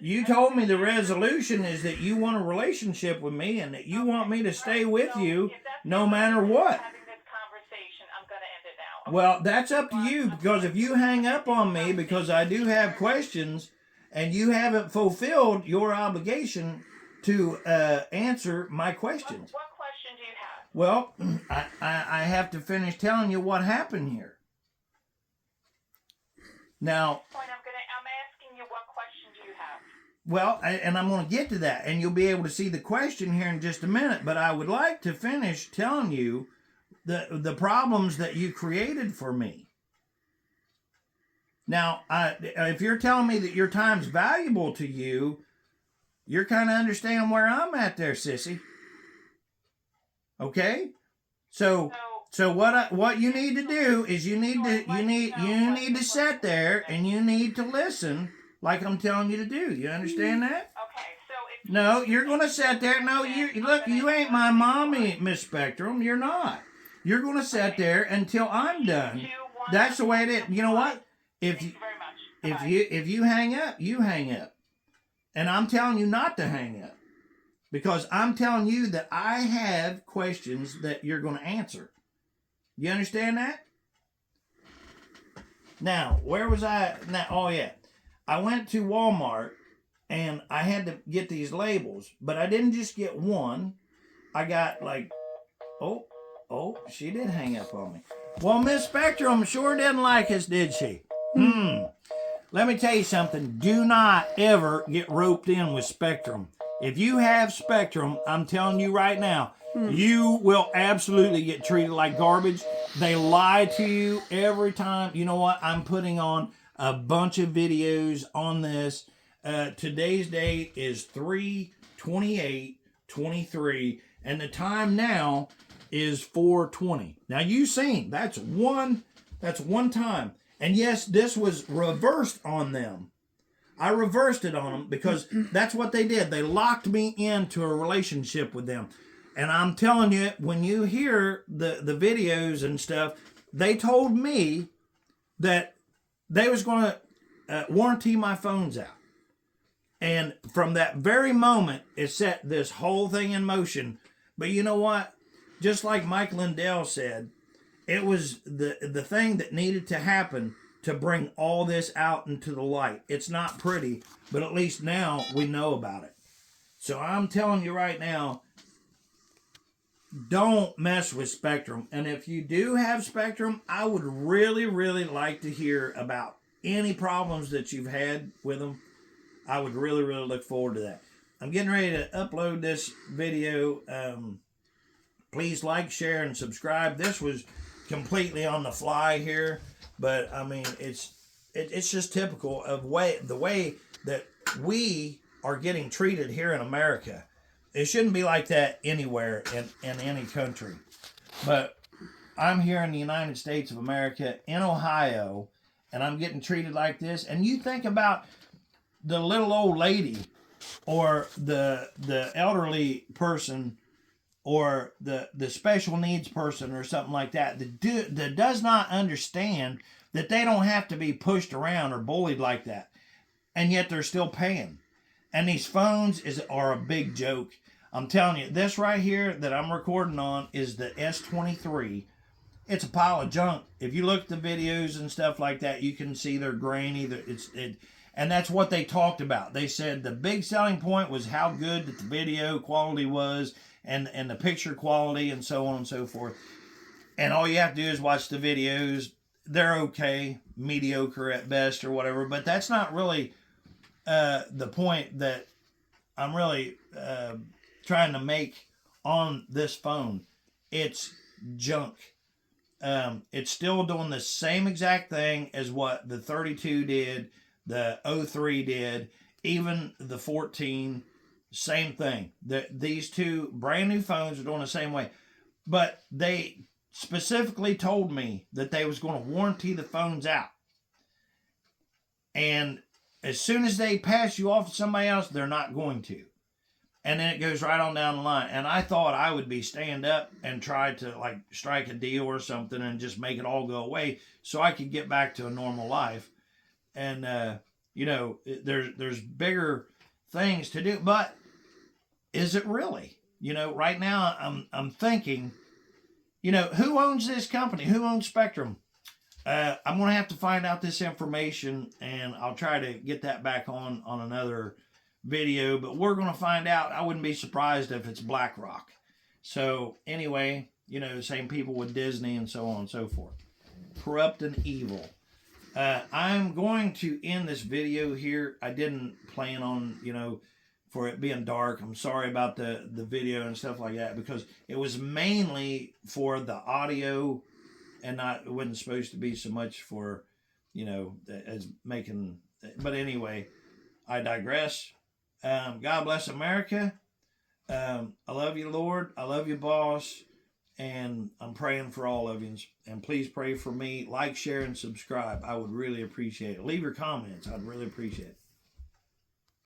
you told me the resolution is that you want a relationship with me and that you want me to stay with you no matter what. Having this conversation, I'm going to end it now. Well, that's up to you because if you hang up on me because I do have questions and you haven't fulfilled your obligation to answer my questions. What question do you have? Well, I have to finish telling you what happened here. Now, I'm asking you, what question do you have? well, and I'm going to get to that, and you'll be able to see the question here in just a minute, but I would like to finish telling you the problems that you created for me. Now, if you're telling me that your time's valuable to you, you're kind of understanding where I'm at there, sissy. Okay? So what you need to do is you need to sit there and you need to listen like I'm telling you to do. You understand that? Okay, so if... No, you're going to sit there. No, you ain't my mommy, Miss Spectrum. You're not. You're going to sit there until I'm done. That's the way it is. You know what? If you hang up, you hang up. And I'm telling you not to hang up. Because I'm telling you that I have questions that you're going to answer. You understand that? Now, where was I? Now, oh yeah. I went to Walmart and I had to get these labels, but I didn't just get one. I got like, oh, she did hang up on me. Well, Miss Spectrum sure didn't like us, did she? Let me tell you something. Do not ever get roped in with Spectrum. If you have Spectrum, I'm telling you right now, You will absolutely get treated like garbage. They lie to you every time. You know what? I'm putting on a bunch of videos on this. Today's date is 3/28/23, and the time now is 4:20. Now you've seen that's one time. And yes, this was reversed on them. I reversed it on them because that's what they did. They locked me into a relationship with them. And I'm telling you, when you hear the videos and stuff, they told me that they was going to warranty my phones out. And from that very moment, it set this whole thing in motion. But you know what? Just like Mike Lindell said, it was the thing that needed to happen to bring all this out into the light. It's not pretty, but at least now we know about it. So I'm telling you right now, don't mess with Spectrum. And if you do have Spectrum, I would really, really like to hear about any problems that you've had with them. I would really, really look forward to that. I'm getting ready to upload this video. Please like, share, and subscribe. This was completely on the fly here, but I mean, it's just typical of the way that we are getting treated here in America. It shouldn't be like that anywhere in any country. But I'm here in the United States of America, in Ohio, and I'm getting treated like this. And you think about the little old lady or the elderly person or the special needs person or something like that that does not understand that they don't have to be pushed around or bullied like that. And yet they're still paying. And these phones are a big joke. I'm telling you, this right here that I'm recording on is the S23. It's a pile of junk. If you look at the videos and stuff like that, you can see they're grainy. And that's what they talked about. They said the big selling point was how good that the video quality was and the picture quality and so on and so forth. And all you have to do is watch the videos. They're okay, mediocre at best or whatever. But that's not really the point that I'm really trying to make on this phone. It's junk. It's still doing the same exact thing as what the 32 did, the 03 did, even the 14, same thing. These two brand new phones are doing the same way. But they specifically told me that they was going to warranty the phones out. And as soon as they pass you off to somebody else, they're not going to. And then it goes right on down the line. And I thought I would be stand up and try to like strike a deal or something and just make it all go away so I could get back to a normal life. And, you know, there's bigger things to do. But is it really? You know, right now I'm thinking, you know, who owns this company? Who owns Spectrum? I'm going to have to find out this information, and I'll try to get that back on another video, but we're going to find out. I wouldn't be surprised if it's BlackRock. So anyway, you know, same people with Disney and so on and so forth. Corrupt and evil. I'm going to end this video here. I didn't plan on, you know, for it being dark. I'm sorry about the video and stuff like that, because it was mainly for the audio and it wasn't supposed to be so much for, you know, as making, but anyway, I digress. God bless America. I love you, Lord. I love you, boss. And I'm praying for all of you. And please pray for me. Like, share, and subscribe. I would really appreciate it. Leave your comments. I'd really appreciate it.